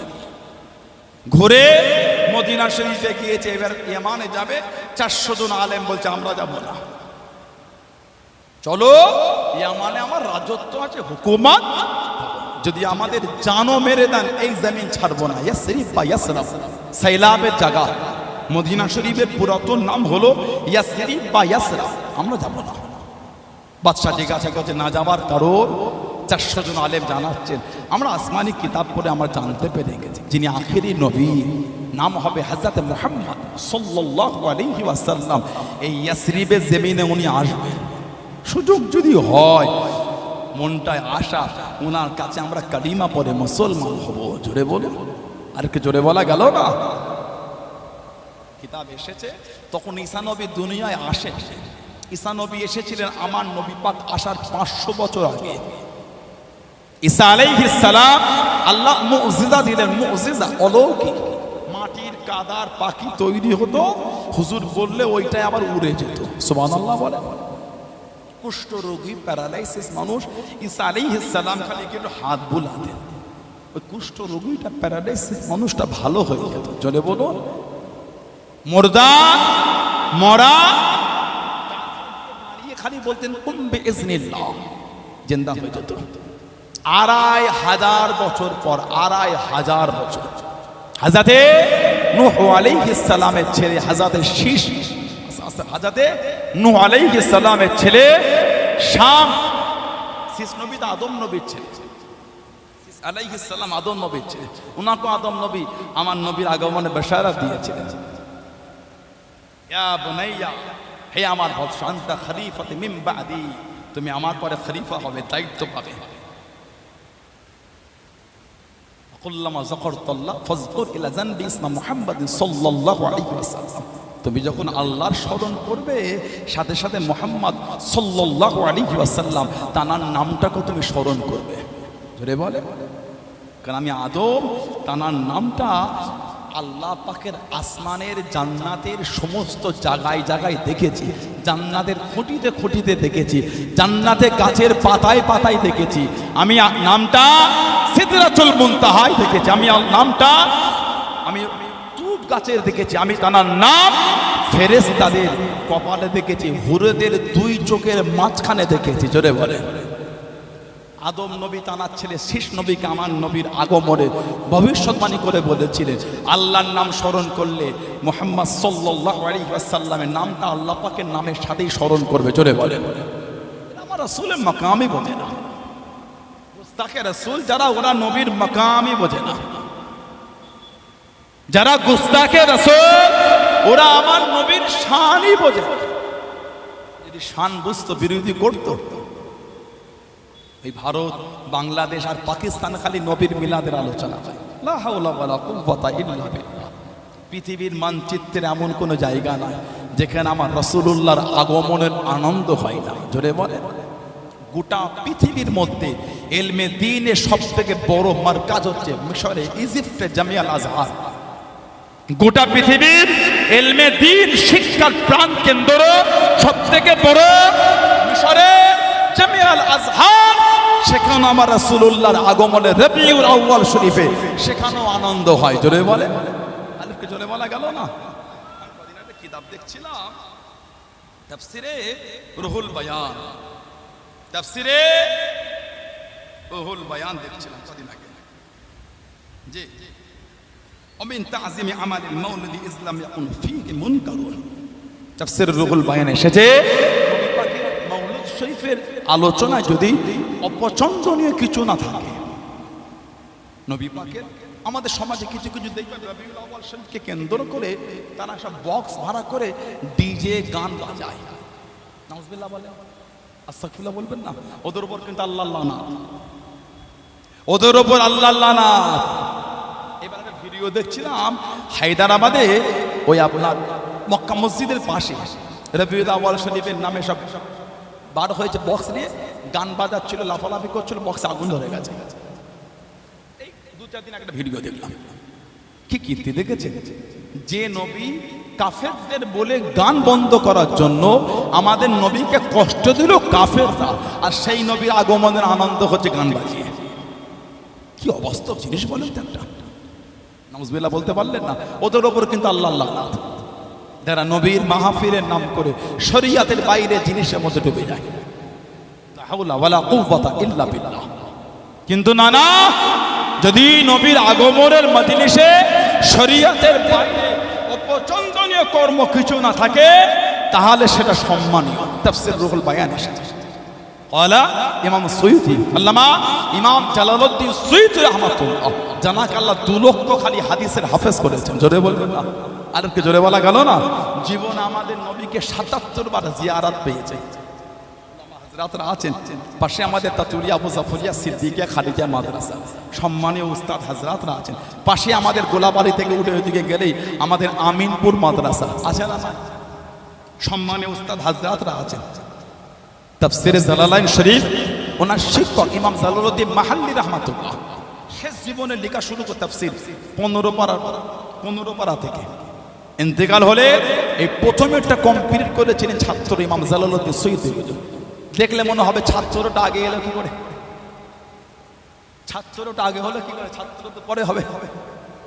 ঘুরে মদিনা শরীফে গিয়েছে। এবার ইয়ামানে যাবে। 400 জন আলেম বলছে আমরা যাব না, চলো ইয়ামানে আমার রাজত্ব আছে, হুকুমত, যদি আমাদের জানও মেরে দেন এই জমিন ছাড়বো না। ইয়াসরিব বা ইয়াসরাব সাইলাবের জায়গা। মদিনা শরীফের পুরাতন নাম হলো ইয়াসরিব বা ইয়াসরাব, আমরা যাব না। বাদশাহ জিজ্ঞাসা করছে না যাবার কারণ? 400 জন আলেম জানাচ্ছেন আমরা আসমানি কিতাব পড়ে আমরা জানতে পেরে গেছি যিনি আখেরি নবী নাম হবে হযরত মুহাম্মদ সাল্লাল্লাহু আলাইহি ওয়াসাল্লাম, এই ইয়াসরিবের জমিনে উনি আসবেন। সুযোগ যদি হয়, মনটায় আশা, ওনার কাছে আমরা কালিমা পড়ে মুসলমান হব। জোরে বলো, আর কি জোরে বলা গেল না? কিতাব এসেছে তখন ঈসা নবী দুনিয়ায় আসেন। ঈসা নবী এসেছিলেন আমার নবী পাক আসার 500 বছর আগে। ঈসা আলাইহিস সালাম আল্লাহ মুজিজা দিলেন, মুজিজা অলৌকিক। মাটির কাদার পাখি তৈরি হতো, হুজুর বললে ওইটাই আবার উড়ে যেত। সুবহানাল্লাহ বলে। কুষ্ঠ রোগী, প্যারালাইসিস মানুষ, ঈসা আলাইহিস সালাম খালি একটু হাত বুলাতেন, ওই কুষ্ঠ রোগীটা, প্যারালাইসিস মানুষটা ভালো হয়ে যেত। জোরে বলো, মুর্দা মরা খালি বলতেন কুম বিইজনিল্লাহ, জিন্দা হয়ে যেত। 2500 বছর পর, 2500 বছর হযরতে নূহ আলাইহিস সালামের ছেলে হযরতে শীশ, হযরতে নূহ আলাইহিস সালামের ছেলে শাম, শীশ নবী তো আদম নবীর ছেলে, শীশ আলাইহিস সালাম আদম নবীর ছেলে। উনাকে আদম নবী আমার নবীর আগমনে বাশারাত দিয়েছিলেন, ইয়া বুনাইয়া, হে আমার বৎস, আনতা খলিফাতে মিন বাদি, তুমি আমার পরে খলিফা হবে, দায়িত্ব পাবে। কুল্লামা যাকারতাল্লাহ ফাযকুর ইলা জানবি ইসমা মুহাম্মাদিন সাল্লাল্লাহু আলাইহি ওয়াসাল্লাম, তুমি যখন আল্লাহর স্মরণ করবে সাথে সাথে মুহাম্মদ সাল্লাল্লাহু আলাইহি ওয়াসাল্লাম তার নামটাকে তুমি স্মরণ করবে। জোরে বলে, কারণ আমি আদম তার নামটা আল্লাহ পাকের আসমানের জান্নাতের সমস্ত জায়গায় জায়গায় দেখেছি, জান্নাতের খুঁটিতে খুঁটিতে দেখেছি, জান্নাতে গাছের পাতায় পাতায় দেখেছি। আমি নামটা সিদরাতুল মুনতাহায় দেখেছি, আমি নামটা আমি তুত গাছের দেখেছি, আমি তার নাম ফেরেশতাদের কপালে দেখেছি, হুরেদের 2 চোখের মাঝখানে দেখেছি। জোরে বলে। আদম নবী তানার ছেলে শীষ নবীকে আমার নবীর আগমনে ভবিষ্যৎবাণী করে বলেছিলেন আল্লাহর নাম স্মরণ করলে মুহাম্মদ সাল্লাল্লাহু আলাইহি ওয়াসাল্লামের নামটা আল্লাহ পাকের নামের সাথেই স্মরণ করবে। জোরে বলে। আমার রাসূলের মাকামই বোঝে না, গুস্তাখে রাসূল যারা, ওরা নবীর মাকামই বোঝে না। যারা গুস্তাখে রাসূল ওরা আমার নবীর শানই বোঝে না। যদি শান বুঝতো বিরোধী করতো। এই ভারত, বাংলাদেশ আর পাকিস্তান খালি নবীর মিলাদের আলোচনা হয়। লা হাওলা ওয়ালা কুওয়াতা ইল্লা বিল্লাহ। পৃথিবীর মানচিত্রে এমন কোনো জায়গা নাই যেখানে আমার রাসূলুল্লাহর আগমনের আনন্দ হয় না। জোরে বলে। গোটা পৃথিবীর মধ্যে ইলমে দ্বীনের সবথেকে বড় মারকাজ হচ্ছে মিশরে, ইজিপ্টে জামিয়াল আজহার। গোটা পৃথিবীর ইলমে দ্বীন শিক্ষার প্রাণ কেন্দ্র সবথেকে বড় মিশরে জামিয়াল আজহার। সেখানে আমার রাসূলুল্লাহর আগমনে রবিউল আউয়াল শরীফে সেখানেও আনন্দ হয়। জোরে বলে। আলিফকে জোরে বলা গেল না। কদিন আগে কিতাব দেখছিলাম, তাফসিরে রুহুল বায়ান, তাফসিরে রুহুল বায়ান দেখছিলাম কদিন আগে। জি, ومن تعظيم عمل المولد إذ لم يكن فيه منكر। তাফসির রুহুল বায়ান এসেছে মাওলুদ শরীফের আলোচনা যদি অপছন্দনীয় কিছু না থাকে। নবী পাকের আমাদের সমাজে কিছু কিছু দেখবেন রবিউল আউয়াল শরীফকে কেন্দ্র করে তারা সব বক্স ভাড়া করে ডিজে গান বাজায়। নাউজুবিল্লাহ বলেন, আস্তাগফিরুল্লাহ বলবেন না। ওদের উপর কিন্তু আল্লাহ লানাত, ওদের উপর আল্লাহ লানাত। এবার একটা ভিডিও দেখছিলাম হায়দ্রাবাদে, ওই আপনার মক্কা মসজিদের পাশে রবিউল আউয়াল শরীফের নামে সব বার হয়েছে, বক্স নিয়ে গান বাজাচ্ছিল, লাফালাফি করছিল, বক্সে আগুন ধরে গেছে। এই 2-4 দিন একটা ভিডিও দেখলাম। কি কীর্তি দেখেছেন? যে নবী কাফেরদের বলে গান বন্ধ করার জন্য আমাদের নবীকে কষ্ট দিল কাফেররা, আর সেই নবীর আগমনের আনন্দ হচ্ছে গান বাজিয়ে। কি অবাস্তব জিনিস বলেন তো একটা। নাউজুবিল্লাহ বলতে পারলেন না। ওদের ওপর কিন্তু আল্লাহ লানাত, যারা নবীর মাহফিলের নাম করে শরীয়তের বাইরে জিনিসের মধ্যে ডুবে যায়। লা হাওলা ওয়ালা কুওয়াতা ইল্লা বিল্লাহ। কিন্তু না না, যদি নবীর আগমনের মজলিসে শরীয়তের বাইরে অপছন্দনীয় কর্ম কিছু না থাকে তাহলে সেটা সম্মানীয়। তাফসীর রুহুল বায়ান এসেছে। ক্বালা ইমাম সুয়ুতী, আল্লামা ইমাম জালালউদ্দিন সুয়ুতী রাহমাতুল্লাহ, জানাক আল্লাহ 2 লক্ষ খালি হাদিসের হাফেজ করেছেন। জোরে বলবেন না। আর কি জোরে বলা গেল না। জীবন আমাদের নবীকে 77 বার জিয়ারত পেয়েছে। হাজরাতরা আছেন পাশে, আমাদের তাতুরিয়া আবু জাফরিয়া সিদ্দিকিয়া খাদিজা মাদ্রাসা, সম্মানীয় উস্তাদ হাজরাতরা আছেন পাশে। আমাদের গোলাবাড়ি থেকে উঠে ওইদিকে গেলেই আমাদের আমিনপুর মাদ্রাসা আছে না, সম্মানীয় উস্তাদ হাজরাতরা আছেন। তাফসিরে জালালাইন শরীফ ওনার শিক্ষক ইমাম জালালউদ্দিন মাহাল্লি রাহমাতুল্লাহ শেষ জীবনে লেখা শুরু করে তাফসির 15 পারা থেকে ইন্তেকাল হলে এই প্রথমেরটা কমপ্লিট করেছিলেন ছাত্র ইমাম জালালউদ্দিন সুয়ুতী। দেখলে মনে হবে ছাত্রটা আগে এলো কি করে, ছাত্রটা আগে হলো কি করে, ছাত্র তো পরে হবে।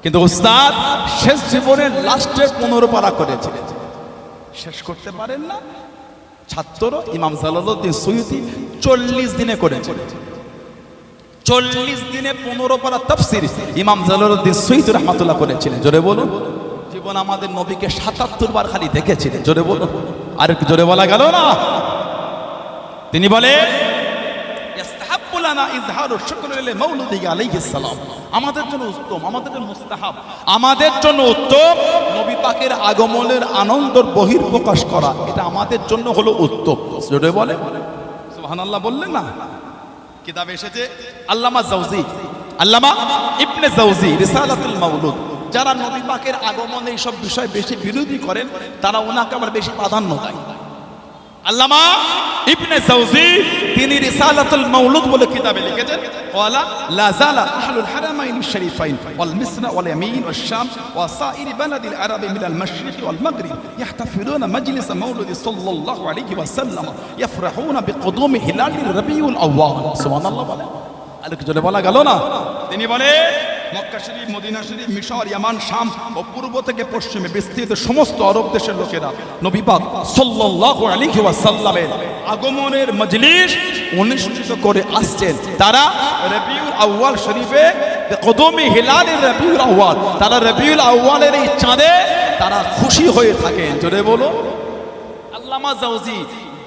কিন্তু উস্তাদ শেষ জীবনের লাস্টে 15 পারা করেছিলেন, শেষ করতে পারেন না। ছাত্র ইমাম জালালউদ্দিন সুয়ুতী 40 দিনে করেছেন। 40 দিনে 15 পারা তাফসীর ইমাম জালালউদ্দিন সুয়ুতী রাহমাতুল্লাহ করেছিলেন। জোরে বলুন। জীবন আমাদের নবীকে 77 বার খালি দেখেছিলেন। জোরে বলুন। আর একটু জোরে বলা গেল না। তিনি বলে ইস্তাহাব্বু লানা ইজহারু শুকরি লিল মাউলুদি আলাইহিস সালাম। আমাদের জন্য উত্তম, আমাদের জন্য মুস্তাহাব, আমাদের জন্য উত্তম নবী পাকের আগমনের আনন্দের বহির্প্রকাশ করা। এটা আমাদের জন্য হলো উত্তম। জোরে বলে সুবহানাল্লাহ বললেন না। কিতাবে এসেছে আল্লামা জাওজি, আল্লামা ইবনে জাওজি রিসালাতুল মাউলুদ, যারা নবী পাকের আগমনে এই সব বিষয় বেশি বিরোধী করেন তারা ওনাকে আবার বেশি প্রাধান্য দেয়। আল্লামা ইবনে জাওজি তিনি রিসালাতুল মাউলুদ বলে কিতাবে লিখেছেন, ক্বালা লা যালা আহলুল হারামাইন শরীফাইন ওয়াল মিসর ওয়াল ইয়ামিন ওয়াশ শাম ওয়া সাইর বালাদিল আরাবি মিনাল মাশরিক ওয়াল মাগরিব ইয়াহতাফিলুনা মাজলিস মাউলুদ সাল্লাল্লাহু আলাইহি ওয়াসাল্লাম ইয়াফরাহুনা বিকুদুমি হিলালির রবিউল আউয়াল। সুবহানাল্লাহ বলে। আর কি জোরে বলা গেল না। তিনি বলে মক্কা শরীফ, মদিনা শরীফ, মিশর, ইয়ামান, শাম ও পূর্ব থেকে পশ্চিমে বিস্তৃত সমস্ত আরব দেশের লোকেরা নবী পাক সাল্লাল্লাহু আলাইহি ওয়াসাল্লামের আগমনের মজলিস অনুষ্ঠিত করে আসছেন। তারা রবিউল আউয়াল শরীফে কদমে হিলালের রবিউল আউয়াল, তারা রবিউল আউয়ালের এই চাঁদে তারা খুশি হয়ে থাকেন। জোরে বলো। আল্লামা জাওজি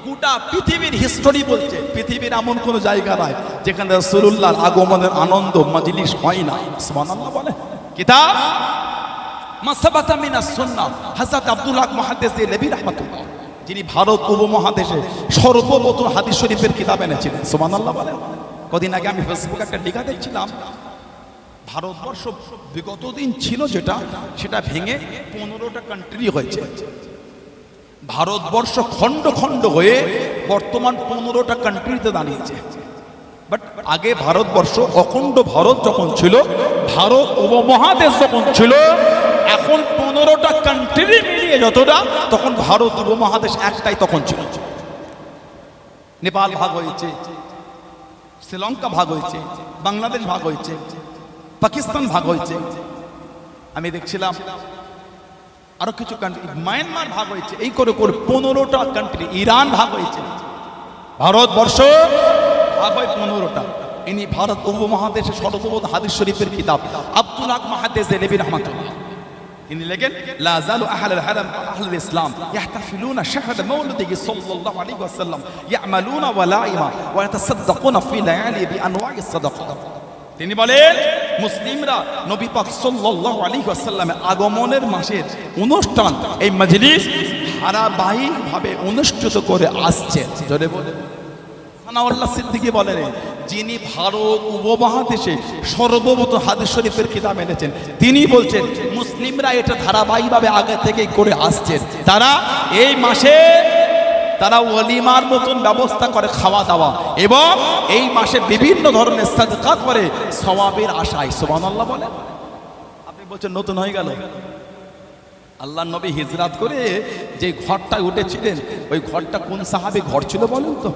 গোটা পৃথিবীর হিস্টোরি বলছে পৃথিবীর এমন কোন জায়গা নাই যেখানে রাসূলুল্লাহর আগমনের আনন্দ মজলিস হয় না। সুবহানাল্লাহ বলে। কিতাব মা সাবাতা মিনাস সুন্নাহ। হযরত আব্দুল হক মুহাদ্দিস দেহলভী রাহমাতুল্লাহ, যিনি ভারত উপমহাদেশে সর্বপ্রথম হাদিস শরীফের কিতাব এনেছিলেন। সুবহানাল্লাহ বলেন। কদিন আগে আমি ফেসবুকে একটা লেখা দেখছিলাম, ভারতবর্ষ বিগত দিন ছিল যেটা, সেটা ভেঙে 15টা কান্ট্রি হয়েছে। ভারতবর্ষ খণ্ড খণ্ড হয়ে বর্তমান 15টা কান্ট্রিতে দাঁড়িয়েছে। বাট আগে ভারতবর্ষ অখণ্ড ভারত যখন ছিল, ভারত উপমহাদেশ যখন ছিল, এখন 15টা কান্ট্রি মিলিয়ে যতটা, তখন ভারত উপমহাদেশ একটাই তখন ছিল। নেপাল ভাগ হয়েছে, শ্রীলঙ্কা ভাগ হয়েছে, বাংলাদেশ ভাগ হয়েছে, পাকিস্তান ভাগ হয়েছে। আমি দেখছিলাম আরো কিছু কান্ট্রি, মায়ানমার ভাগ হয়েছে। এই করে করে 15টা কান্ট্রি, ইরান ভাগ হয়েছে। ভারতবর্ষ ভাগ হয় 15টা। ইনি ভারত উপমহাদেশের সর্বপ্রথম হাদিস শরীফের কিতাব আব্দুল হক মুহাদ্দিস দেহলভী রাহমাতুল্লাহ, তিনি লেখেন, লা যালু আহলুল হারাম আহলুল ইসলাম ইয়াহতাফিলুনা শাহর মাউলিদিহি সাল্লাল্লাহু আলাইহি ওয়াসাল্লাম ইয়ামালুনা ওয়ালাইমা ওয়া ইয়াতাসাদদাকুনা ফি লায়ালি বিআনওয়াইস সাদাকা। তিনি বলেন, মুসলিমরা নবী পাক সাল্লাল্লাহু আলাইহি ওয়াসাল্লামের আগমনের মাসের অনুষ্ঠান, এই মজলিস ধারাবাহিকভাবে অনুষ্ঠিত করে আসছে। জোরে বলে সানাউল্লাহ সিদ্দিকী বলেন, যিনি ভারত উপমহাদেশে সর্বপ্রথম হাদিস শরীফের কিতাব এনেছেন, তিনি বলছেন মুসলিমরা এটা ধারাবাহিকভাবে আগে থেকে করে আসছেন। তারা এই মাসে তারা ওয়ালিমার মতন ব্যবস্থা করে খাওয়া দাওয়া, এবং এই মাসে বিভিন্ন ধরনের সাদকা করে সওয়াবের আশায়। সুবহানাল্লাহ বলেন। আপনি বলছেন নতুন হয়ে গেল। আল্লাহ নবী হিজরত করে যে ঘরটা উঠেছিলেন, ওই ঘরটা কোন সাহাবী ঘর ছিল বলেন তো?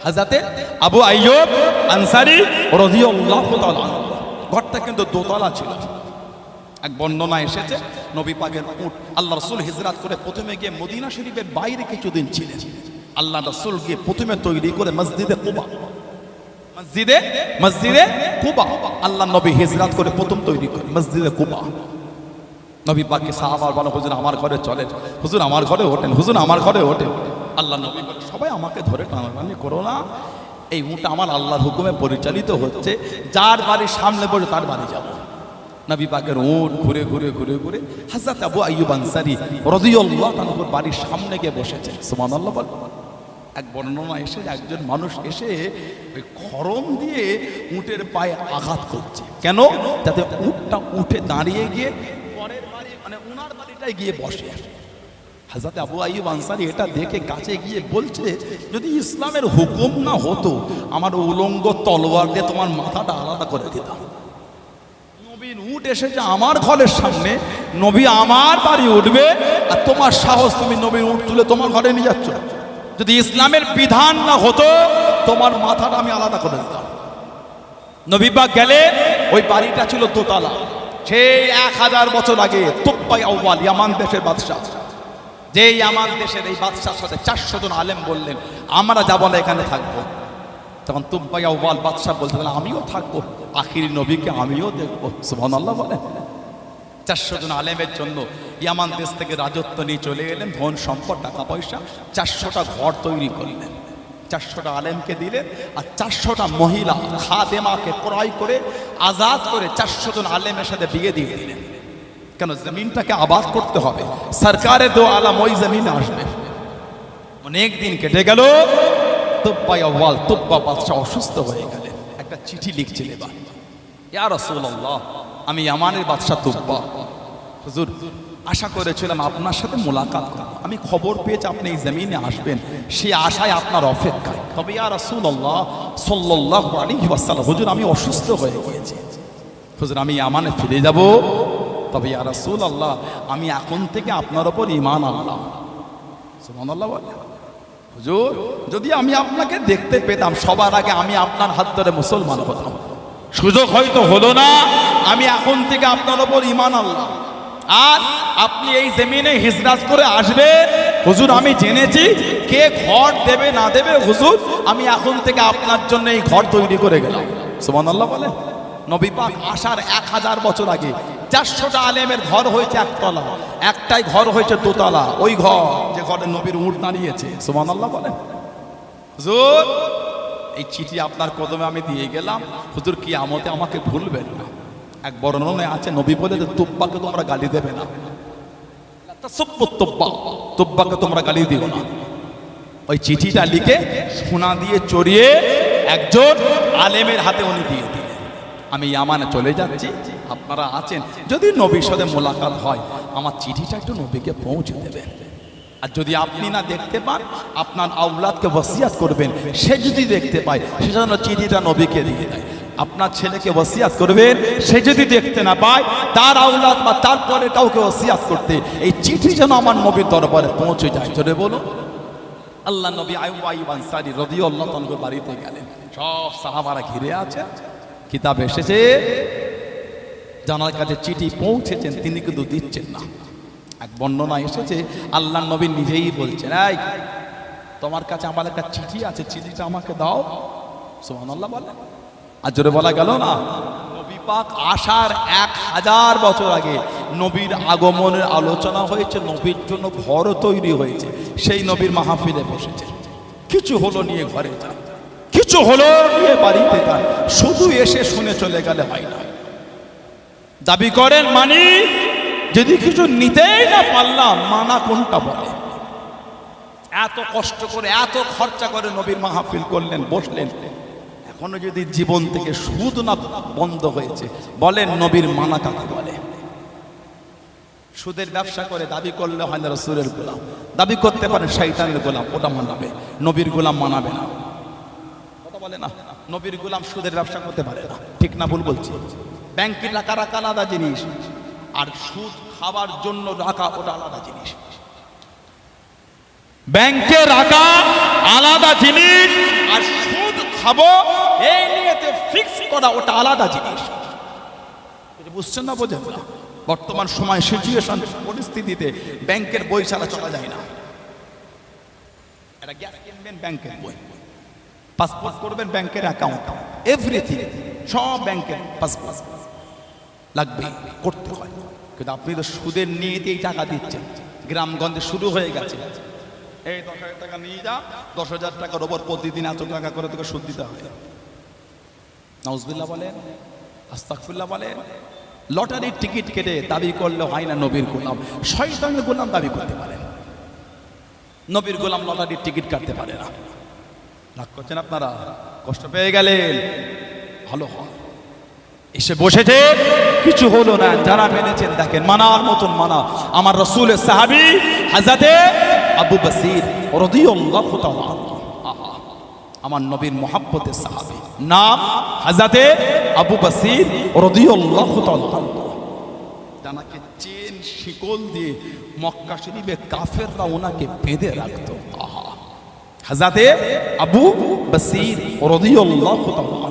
হযরতে আবু আইয়ুব আনসারী রাদিয়াল্লাহু তাআলা। ঘরটা কিন্তু দোতলা ছিল। এক বর্ণনা এসেছে, নবী পাকের উট, আল্লাহ রাসূল হিজরত করে প্রথমে গিয়ে মদিনা শরীফের বাইরে কিছুদিন ছিলেন। আল্লাহ রাসূল গিয়ে প্রথমে তৈরি করে মসজিদে কুবা, মসজিদে কুবা আল্লাহ নবী হিজরত করে প্রথম তৈরি করে মসজিদে কুবা। নবী পাককে সাহাবারা বলে, হুজুর আমার ঘরে চলেন, হুজুর আমার ঘরে ওঠেন, হুজুর আমার ঘরে ওঠেন। আল্লাহ নবী বলে, সবাই আমাকে ধরে টানাটানি করো না, এই উট আমার আল্লাহর হুকুমে পরিচালিত হচ্ছে, যার বাড়ির সামনে পড়ে তার বাড়ি যাব। নবী পাকের উট ঘুরে ঘুরে ঘুরে ঘুরে হযরত আবু আইয়ুব আনসারী রাদিয়াল্লাহু তাআলার বাড়ির সামনে গিয়ে বসেছে। সুবহানাল্লাহ বল। এক বর্ণনা এসে, একজন মানুষ এসে ওই খড়ম দিয়ে উটের পায়ে আঘাত করছে। কেন? যাতে উটটা উঠে দাঁড়িয়ে গিয়ে পরের বাড়ি, মানে উনার বাড়িটায় গিয়ে বসে। হযরত আবু আইয়ুব আনসারী এটা দেখে কাছে গিয়ে বলছে, যদি ইসলামের হুকুম না হতো, আমার উলঙ্গ তলোয়ার দিয়ে তোমার মাথাটা আলাদা করে দিতাম। নবীর উট এসেছে আমার ঘরের সামনে, নবী আমার বাড়ি উঠবে, আর তোমার সাহস, তুমি নবীর উট তুলে তোমার ঘরে নিয়ে যাচ্ছ। যদি ইসলামের বিধান না হতো, তোমার মাথাটা আমি আলাদা করে দিতাম। নবী পাক গেলে, ওই বাড়িটা ছিল দোতলা। সেই 1000 বছর আগে তুব্বাই আউয়াল ইয়ামান দেশের বাদশাহ, যে ইয়ামান দেশের এই বাদশার সাথে 400 জন আলেম বললেন, আমরা যাব না, এখানে থাকবো। তখন তুব্বাই আউয়াল বাদশাহ বলতে, আমিও থাকবো, আখিরি নবীকে আমিও দেখবো। সুবহানাল্লাহ বলে। 400 জন আলেমের জন্য ইয়ামান দেশ থেকে রাজত্ব নিয়ে চলে গেলেন, ধন সম্পদ টাকা পয়সা, 400টা ঘর তৈরি করলেন, 400টা আলেমকে দিলেন, আর 400টা মহিলা খাদেমাকে ক্রয় করে আজাদ করে 400 জন আলেমের সাথে বিয়ে দিয়ে দিলেন। কেন? জমিনটাকে আবাদ করতে হবে, সরকারে দো আলম ওই জমিনে আসবে। অনেক দিন কেটে গেল, তুব্বাই আউয়াল তুব্বা বাদশাহ অসুস্থ হয়ে গেলেন। একটা চিঠি লিখছিলেন, এবার, ইয়া রাসূলুল্লাহ, আমি ইয়ামানের বাদশাহ তুব্বা, হুজুর আশা করেছিলাম আপনার সাথে মোলাকাত করব, আমি খবর পেয়েছি আপনি এই জমিনে আসবেন, সেই আশায় আপনার অপেক্ষায়। তবে ইয়া রাসূলুল্লাহ সাল্লাল্লাহু আলাইহি ওয়াসাল্লাম, হুজুর আমি অসুস্থ হয়ে গিয়েছি, হুজুর আমি ইয়ামানে ফিরে যাব। তবে ইয়া রাসূলুল্লাহ, আমি এখন থেকে আপনার উপর ঈমান আনলাম। সুবহানাল্লাহ বলে। হুজুর যদি আমি আপনাকে দেখতে পেতাম, সবার আগে আমি আপনার হাত ধরে মুসলমান হতাম। সুযোগ হয়তো হলো না, আমি এখন থেকে আপনার উপর ঈমান আনলাম। আর আপনি এই জমিনে হিজরত করে আসবে, হুজুর আমি জেনেছি কে ঘর দেবে না দেবে, হুজুর আমি এখন থেকে আপনার জন্য এই ঘর তৈরি করে গেলাম। সুবহানাল্লাহ বলে। নবী পাক আসার 1000 বছর আগে 400টা আলেমের ঘর হয়েছে একতলা, একটাই ঘর হয়েছে দোতলা, ওই ঘর যে ঘরে নবীর উট দাঁড়িয়েছে। সুবহানাল্লাহ বলে। হুজুর এই চিঠি আপনার কদমে আমি দিয়ে গেলাম, হুজুর কিয়ামতে আমাকে ভুলবেন না। এক বর্ণনায় আছে নবী বলে যে তুব্বাকে তোমরা গালি দেবে না, তুব্বাকে তোমরা গালি দিও না। ওই চিঠিটা লিখে সোনা দিয়ে চড়িয়ে একজন আলেমের হাতে উনি দিয়ে দিলেন, আমি ইয়ামানে চলে যাচ্ছি, আপনারা আছেন, যদি নবীর সাথে মোলাকাত হয় আমার চিঠিটা একটু নবীকে পৌঁছে দেবেন। আর যদি আপনি না দেখতে পান আপনার আওলাদকে ওসিয়াত করবেন, সে যদি দেখতে পায় সেজন্য চিঠিটা নবীকে দিয়ে দেয়। আপনার ছেলেকে ওসিয়াত করবেন, সে যদি দেখতে না পায় তার আওলাদ বা তারপরে কাউকে ওসিয়াত করতে, এই চিঠি যেন আমার নবীর দরবারে পৌঁছে যায়। চলে বলো আল্লাহ নবী আইয়ুব আনসারী রাদিয়াল্লাহু তাআলা বাড়িতে গেলেন, সব সাহাবারা ঘিরে আছে, কিতাব এসেছে, জানার কাছে চিঠি পৌঁছেছেন, তিনি কিন্তু দিচ্ছেন না। এক বর্ণনা এসেছে আল্লাহ নবী নিজেই বলছেন, এই তোমার কাছে আমার একটা চিঠি আছে, চিঠিটা আমাকে দাও। সুবহানাল্লাহ বলে, আর জোরে বলা গেল না। নবী পাক আসার 1000 বছর আগে নবীর আগমনের আলোচনা হয়েছে, নবীর জন্য ঘরও তৈরি হয়েছে, সেই নবীর মাহফিলে বসেছে। কিছু হলো নিয়ে ঘরে যান, কিছু হলো নিয়ে বাড়িতে যান, শুধু এসে শুনে চলে গেলে হয় না। দাবি করেন মানি, যদি কিছু নিতেই না পারলাম মানা কোনটা বলে? এত কষ্ট করে এত খরচা করে নবীর মাহফিল করলেন, বসলেন, এখনো যদি জীবন থেকে সুদ না বন্ধ হয়েছে, বলেন নবীর মানা কাকে বলে? সুদের ব্যবসা করে দাবি করলে হয় না রাসূলের গোলাম, দাবি করতে পারে শয়তানের গোলাম, ওটা মানাবে, নবীর গোলাম মানাবে না। কথা বলে না, নবীর গোলাম সুদের ব্যবসা করতে পারে না, ঠিক না ভুল বলছি? ব্যাংকে টাকা রাখা আলাদা জিনিস, আর সুদ খাবার জন্য রাখা ওটা আলাদা জিনিস। ব্যাংকে রাখা আলাদা জিনিস, আর সুদ খাবো এই নিয়েতে ফিক্স করা ওটা আলাদা জিনিস। বুঝছেন না? বোঝেন না? বর্তমান সময় সিচুয়েশন পরিস্থিতিতে ব্যাংকের বই ছাড়া চলা যায় না। এটা গ্যাস কিনবেন ব্যাংকের বই, পাসপোর্ট করবেন ব্যাংকের অ্যাকাউন্ট, এভরিথিং সব ব্যাংকের পাসপোর্ট লাগবে, করতে হয়। কিন্তু আপনি তো সুদের নিয়েতেই টাকা দিচ্ছেন, গ্রামগঞ্জে শুরু হয়ে গেছে, এই 10,000 টাকা নিয়ে যা, 10,000 টাকার ওপর প্রতিদিন এত টাকা করে তোকে সুদ দিতে হবে। নাউজুবিল্লাহ বলেন, আস্তাগফিরুল্লাহ বলেন। লটারির টিকিট কেটে দাবি করলে হয় না নবীর গোলাম, শয়তানের গোলাম দাবি করতে পারেন, নবীর গোলাম লটারির টিকিট কাটতে পারে না। রাগ করছেন আপনারা? কষ্ট পেয়ে গেলেন? ভালো হয়, এসে বসেছে, কিছু হলো না। যারা মেনেছেন দেখেন, মানার মতন মানা। আমার রাসূলের সাহাবী হযরতে আবু বসির রাদিয়াল্লাহু তাআলা, আমার নবীর মুহাব্বতের সাহাবী, নাম হযরতে আবু বসির রাদিয়াল্লাহু তাআলা। জানাকে চেন শিকল দিয়ে মক্কা শরীফে কাফেররা ওনাকে বেঁধে রাখতো। হযরতে আবু বসির রাদিয়াল্লাহু তাআলা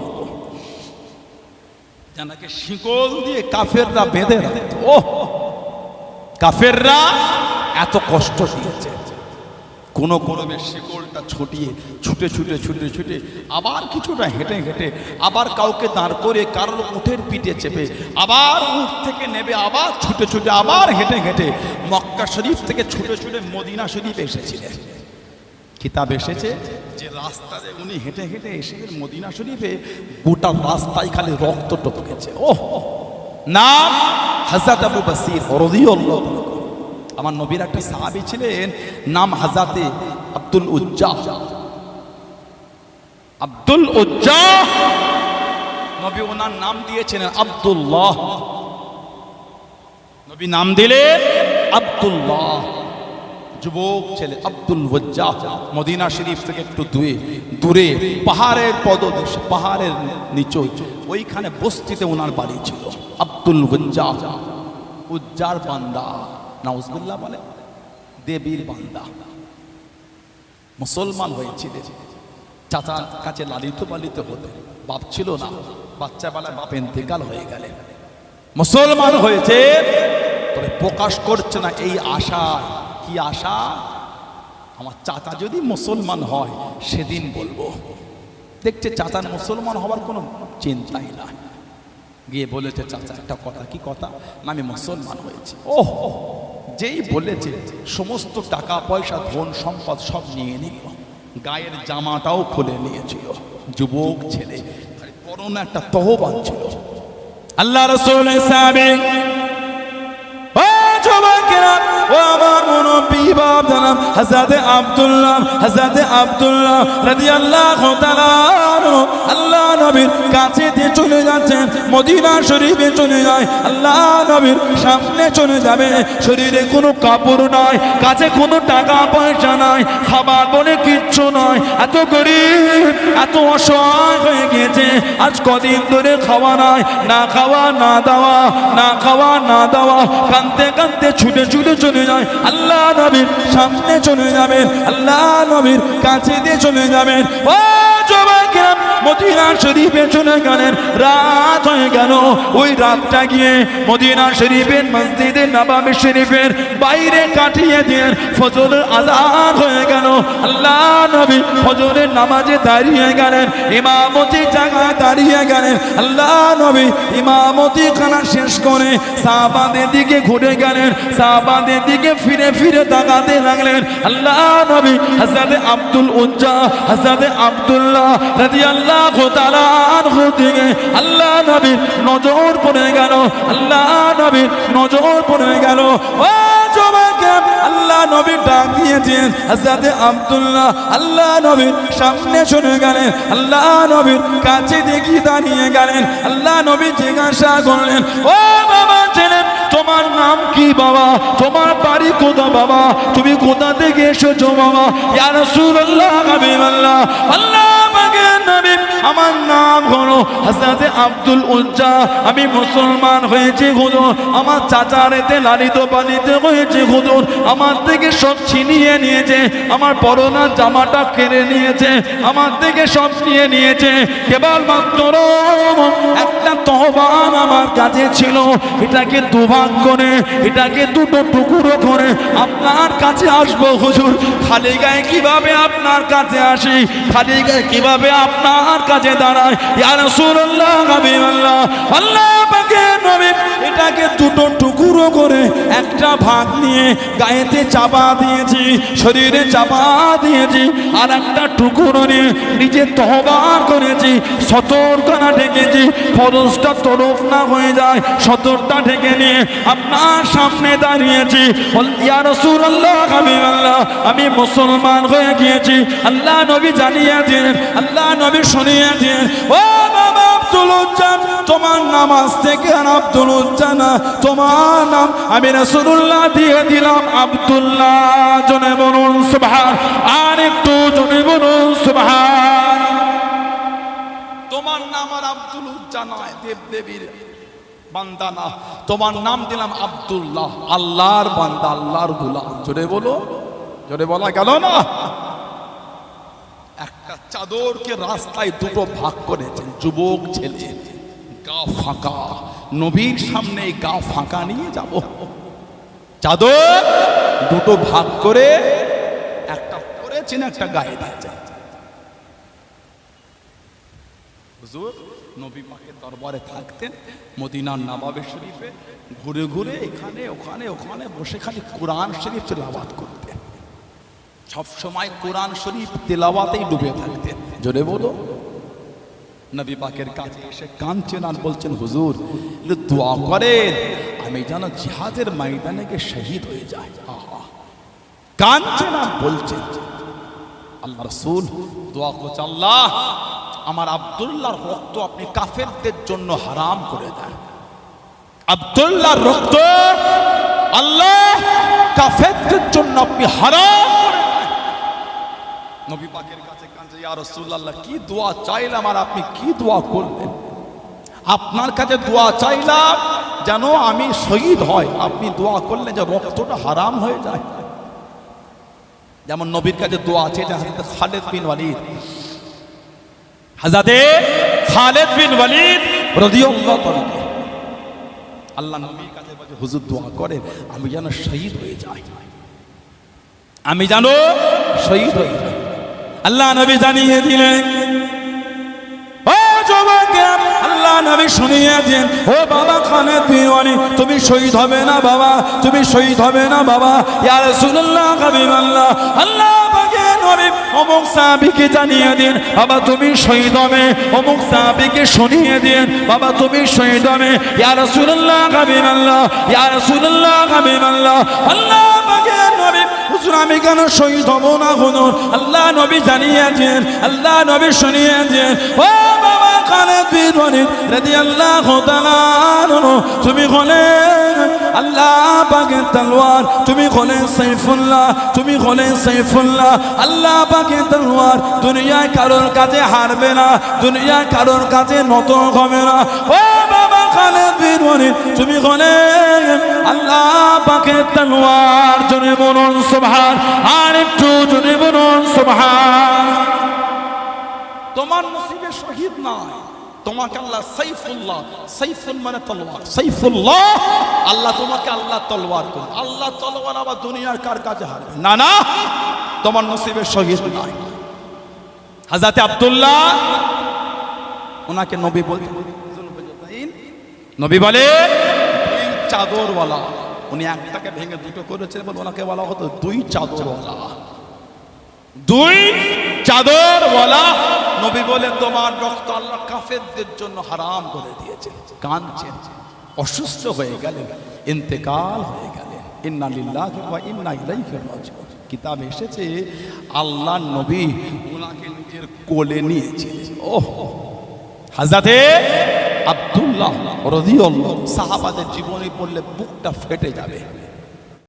জানাকে শিকল দিয়ে কাফেররা বেঁধে রাখতো। ও কাফেররা এত কষ্ট দিয়েছে, কোন কোরবে শিকলটা ছুটিয়ে ছুটে ছুটে ছুটে ছুটে, আবার কিছুটা হেঁটে হেঁটে, আবার কাউকে দাঁড় করে কারোর উঠের পিঠে চেপে, আবার উঠ থেকে নেবে, আবার ছুটে ছুটে, আবার হেঁটে হেঁটে মক্কা শরীফ থেকে ছুটে ছুটে মদিনা শরীফে এসেছিলেন। কিতাব এসেছে যে রাস্তায় উনি হেঁটে হেঁটে এসেছেন মদিনা শরীফে, গোটা রাস্তায় খালি রক্ত টপকেছে। ও নাম হযরত আবু বসির রাদিয়াল্লাহু। আমার নবীর একটা সাহাবী ছিলেন, নাম হযরতে আব্দুল উজ্জা। আব্দুল উজ্জা নবী ওনার নাম দিয়েছেন আব্দুল্লাহ, নবী নাম দিলেন আব্দুল্লাহ। যুবক ছেলে আব্দুল উজ্জা মদিনা শরীফ থেকে একটু দূরে পাহাড়ের পদদেশে, পাহাড়ের নিচে, ওইখানে বস্তিতে ওনার বাড়ি ছিল। আব্দুল উজ্জা, উজ্জার বান্দা, নাউজুবিল্লাহ বলে, দেবীর বান্দা। মুসলমান হয়েছিলেন, চাচার কাছে লালিত পালিত হতেন, বাপ ছিল না, বাচ্চা বেলায় বাপ ইন্তেকাল হয়ে গেলেন। মুসলমান হয়েছে, তবে প্রকাশ করছে না এই আশা। কি আশা? আমার চাচা যদি মুসলমান হয় সেদিন বলবো। দেখছে চাচার মুসলমান হওয়ার কোনো চিন্তাই না, গিয়ে বলেছে চাচা একটা কথা। কি কথা? আমি মুসলমান হয়েছি। ওহ, যেই বলেছে সমস্ত টাকা পয়সা ধন সম্পদ সব নিয়ে নিল, গায়ের জামাটাও খুলে নিয়েছিল। যুবক ছেলে, পরনে একটা তহবান ছিল, আল্লাহ রাসূলের সাহাবী ও যুবকেরা ও আমার মুরব্বি বাপ জানাব হযরত আব্দুল্লাহ রাদিয়াল্লাহু তাআলা আল্লাহ নবীর কাছে দিয়ে চলে যাচ্ছেন, মদিনা শরীফে চলে যায়, আল্লাহ নবীর সামনে চলে যাবে, শরীরে কোনো কাপড় নাই, কাছে কোনো টাকা পয়সা নাই, খাবার বলে কিচ্ছু নয়, এত গরিব এত অসহায় হয়ে গেছে, আজ কদিন ধরে খাওয়া নাই, না খাওয়া না দাওয়া, না খাওয়া না দাওয়া, কাঁদতে কাঁদতে ছুটে ছুটে চলে যায়, আল্লাহ নবীর সামনে চলে যাবেন, আল্লাহ নবীর কাছে দিয়ে চলে যাবেন। ও যুবকেরা মদিনা শরীফে চলে গেলেন, রাত হয়ে গেল, ওই রাতটা গিয়ে মদিনা শরীফের মসজিদে নববী শরীফের বাইরে কাটিয়ে দিয়ে ফজরের আযান হয়ে গেল, আল্লাহ নবী ফজরের নামাজে দাঁড়িয়ে গেলেন, ইমামতি জায়গায় দাঁড়িয়ে গেলেন, আল্লাহ নবী ইমামতি খানা শেষ করে সাহাবাদের দিকে ঘুরে গেলেন, সাহাবাদের দিকে ফিরে ফিরে তাকাতে লাগলেন, আল্লাহ নবী হযরত হযরত আব্দুল্লাহ রাদিয়াল্লাহু তাআলা আনহু দিকে আল্লাহ নবীর নজর পড়ে গেল, আল্লাহ নবীর নজর পড়ে গেল। ও যুবকেরা আল্লাহ নবী ডাক দিয়েছেন হযরত আব্দুল্লাহ, আল্লাহ নবীর সামনে চলে গেলেন, আল্লাহ নবীর কাছে দেখি দাঁড়িয়ে গেলেন, আল্লাহ নবী জিজ্ঞাসা করলেন, ও বাবা ছেলে তোমার নাম কি বাবা, তোমার বাড়ি কোথা বাবা, তুমি কোথা থেকে এসেছো বাবা? ইয়া রাসূলুল্লাহ হাবিবাল্লাহ, আল্লাহ পাকের নবী আমার নাম হলো হযরত আব্দুল উজ্জা, আমি মুসলমান হয়েছি হুজুর, আমার চাচার এতে লালিত পালিত হয়েছে হুজুর, আমার থেকে সব ছিনিয়ে নিয়েছে, আমার পরনা জামাটা কেড়ে নিয়েছে, আমার থেকে সব নিয়ে নিয়েছে, কেবলমাত্র একটা তহবান আমার কাছে ছিল, এটাকে দুভাগ করে, এটাকে দুটো টুকরো করে আপনার কাছে আসবো হুজুর, খালি গায়ে কিভাবে আপনার কাছে আসি, খালি গায়ে কিভাবে আপনার কাছে দাঁড়ায়? ইয়া রাসূলুল্লাহ হাবিবাল্লাহ, আল্লাহ পাকের নবী এটাকে দুটো টুকরো করে একটা ভাগ নিয়ে গায়েতে চাপা দিয়েছি, শরীরে চাপা দিয়েছি, আর একটা টুকরো নিয়ে নিজে তহবান করেছি, সতর্কতা ঢেকেছি, ফরজটা তরফ না হয়ে যায়, সতর্কতা ঢেকে নিয়ে আপনার সামনে দাঁড়িয়েছি। ইয়া রাসূলুল্লাহ হাবিবাল্লাহ, আমি মুসলমান হয়ে গিয়েছি, আল্লাহ নবী জানিয়ে দিলেন, আল্লাহ নবী শুনিয়ে দিলেন, ও বাবা আব্দুল উজ্জা তোমার নাম আজ থেকে আর আব্দুল উজ্জা না, তোমার নাম আমি রাসূলুল্লাহ দিয়ে দিলাম আব্দুল্লাহ। জনে বলুন সুবহান, আর একটু জনে বলুন সুবহান। তোমার নাম আর আব্দুল উজ্জা নয়, দেব দেবীর বান্দা না, তোমার নাম দিলাম আব্দুল্লাহ, আল্লাহর বান্দা, আল্লাহর গোলাম। জোরে বলো, জোরে বলা গেল না? একটা চাদরকে রাস্তায় দুটো ভাগ করেছেন, যুবক ছেলে, গা ফাঁকা, নবীর সামনে গা ফাঁকা নিয়ে যাব, চাদর দুটো ভাগ করে একটা করেছেন, একটা গায়ে দিয়েছেন। হুজুর নবী পাকের দরবারে থাকতেন, মদিনার নববী শরীফে ঘুরে ঘুরে এখানে ওখানে ওখানে বসে খালি কোরআন শরীফ তেলাওয়াত করতেন, সব সময় কোরআন শরীফ তেলাওয়াতেই ডুবে থাকতেন। জোরে বলো। নবী পাকের কাছে এসে কাঁদছেন আর বলছেন, হুজুর দোয়া করেন আমি যেন জিহাদের ময়দানে গিয়ে শহীদ হয়ে যাই। আহা, কাঁদছেন আর বলছেন। আল্লাহ রাসূল দোয়া করছে, আল্লাহ আমার আব্দুল্লাহর রক্ত আপনি কাফেরদের জন্য হারাম করে দেন, আব্দুল্লাহর রক্ত আল্লাহ কাফেরদের জন্য আপনি হারাম করে দেন। নবী পাকের কাছে কাঁদছে, ইয়া রাসূলুল্লাহ কি দোয়া চাইলাম আর আপনি কি দোয়া করলেন? আপনার কাছে দোয়া চাইলাম যেন আমি শহীদ হয়, আপনি দোয়া করলেন যে রক্তটা হারাম হয়ে যায়। যেমন নবীর কাছে দোয়া আছে যে হযরত খালিদ বিন ওয়ালিদ, হযরত খালিদ বিন ওয়ালিদ রাদিয়াল্লাহু তাআলা, আল্লাহ নবীর কাছে বলে, হুজুর দোয়া করেন আমি যেন শহীদ হয়ে যাই, আমি যেন শহীদ হয়ে যাই। আল্লাহ নবী জানিয়ে দিলেন, ও যুবকেরা আল্লাহ নবী শুনিয়ে দিলেন, ও বাবা খালিদ বিন ওয়ালিদ তুমি শহীদ হবে না বাবা, তুমি শহীদ হবে না বাবা। ইয়া রাসূলুল্লাহ হাবিবাল্লাহ, আল্লাহ পাকের নবী অমুক সাহাবীকে জানিয়ে দিন বাবা তুমি শহীদ হবে, অমুক সাহাবীকে শুনিয়ে দিন বাবা তুমি শহীদ হবে। ইয়া রাসূলুল্লাহ হাবিবাল্লাহ, ইয়া রাসূলুল্লাহ হাবিবাল্লাহ, আল্লাহ পাকের নবী হুজুর আমি কেন শহীদ হব না হুজুর? আল্লাহ নবী জানিয়েছেন, আল্লাহ নবী শুনিয়েছেন। ও বাবা খালিদ বিন ওয়ালিদ রাদিয়াল্লাহু তাআলা আনহু, তুমি হলেন আল্লাহ পাকের তলোয়ার, তুমি হলেন সাইফুল্লাহ, তুমি হলেন সাইফুল্লাহ। আল্লাহ পাকের তলোয়ার দুনিয়ায় কারোর কাছে হারবে না, দুনিয়ায় কারোর কাছে নত হবে না। ও বাবা খালিদ বিন ওয়ালিদ তুমি হলেন আল্লাহ পাকের তলোয়ার। জোরে বলুন সুবহান, আর একটু জোরে বলুন সুবহান। তোমার নসিবে শহীদ নয়, তোমাকে আল্লাহ সাইফুল্লাহ, সাইফুল মানে তলোয়ার, সাইফুল্লাহ আল্লাহ তোমাকে আল্লাহ তলোয়ার করবে। আল্লাহ তলোয়ার আবার দুনিয়ার কার কাছে হারবে না, না তোমার নসিবে শহীদ নয়। হযরত আব্দুল্লাহ ওনাকে নবী বলতে, নবী বলে দুই চাদরওয়ালা, উনি একটাকে ভেঙে দুটো করেছেন বলে ওনাকে বলা হতো দুই চাদরওয়ালা, দুই চাদরওয়ালা। নবী বলে তোমার রক্ত আল্লাহ কাফেরদের জন্য হারাম করে দিয়েছে। কাঁদছেন, অসুস্থ হয়ে গেলেন, ইন্তেকাল হয়ে গেলেন। ইন্না লিল্লাহি ওয়া ইন্না ইলাইহি রাজিউন। কিতাবে এসেছে আল্লাহ নবী ওনাকে নিজের কোলে নিয়েছিলেন। ওহ, হযরতে আব্দুল্লাহ রাদিয়াল্লাহু, সাহাবাদের জীবনী পড়লে বুকটা ফেটে যাবে।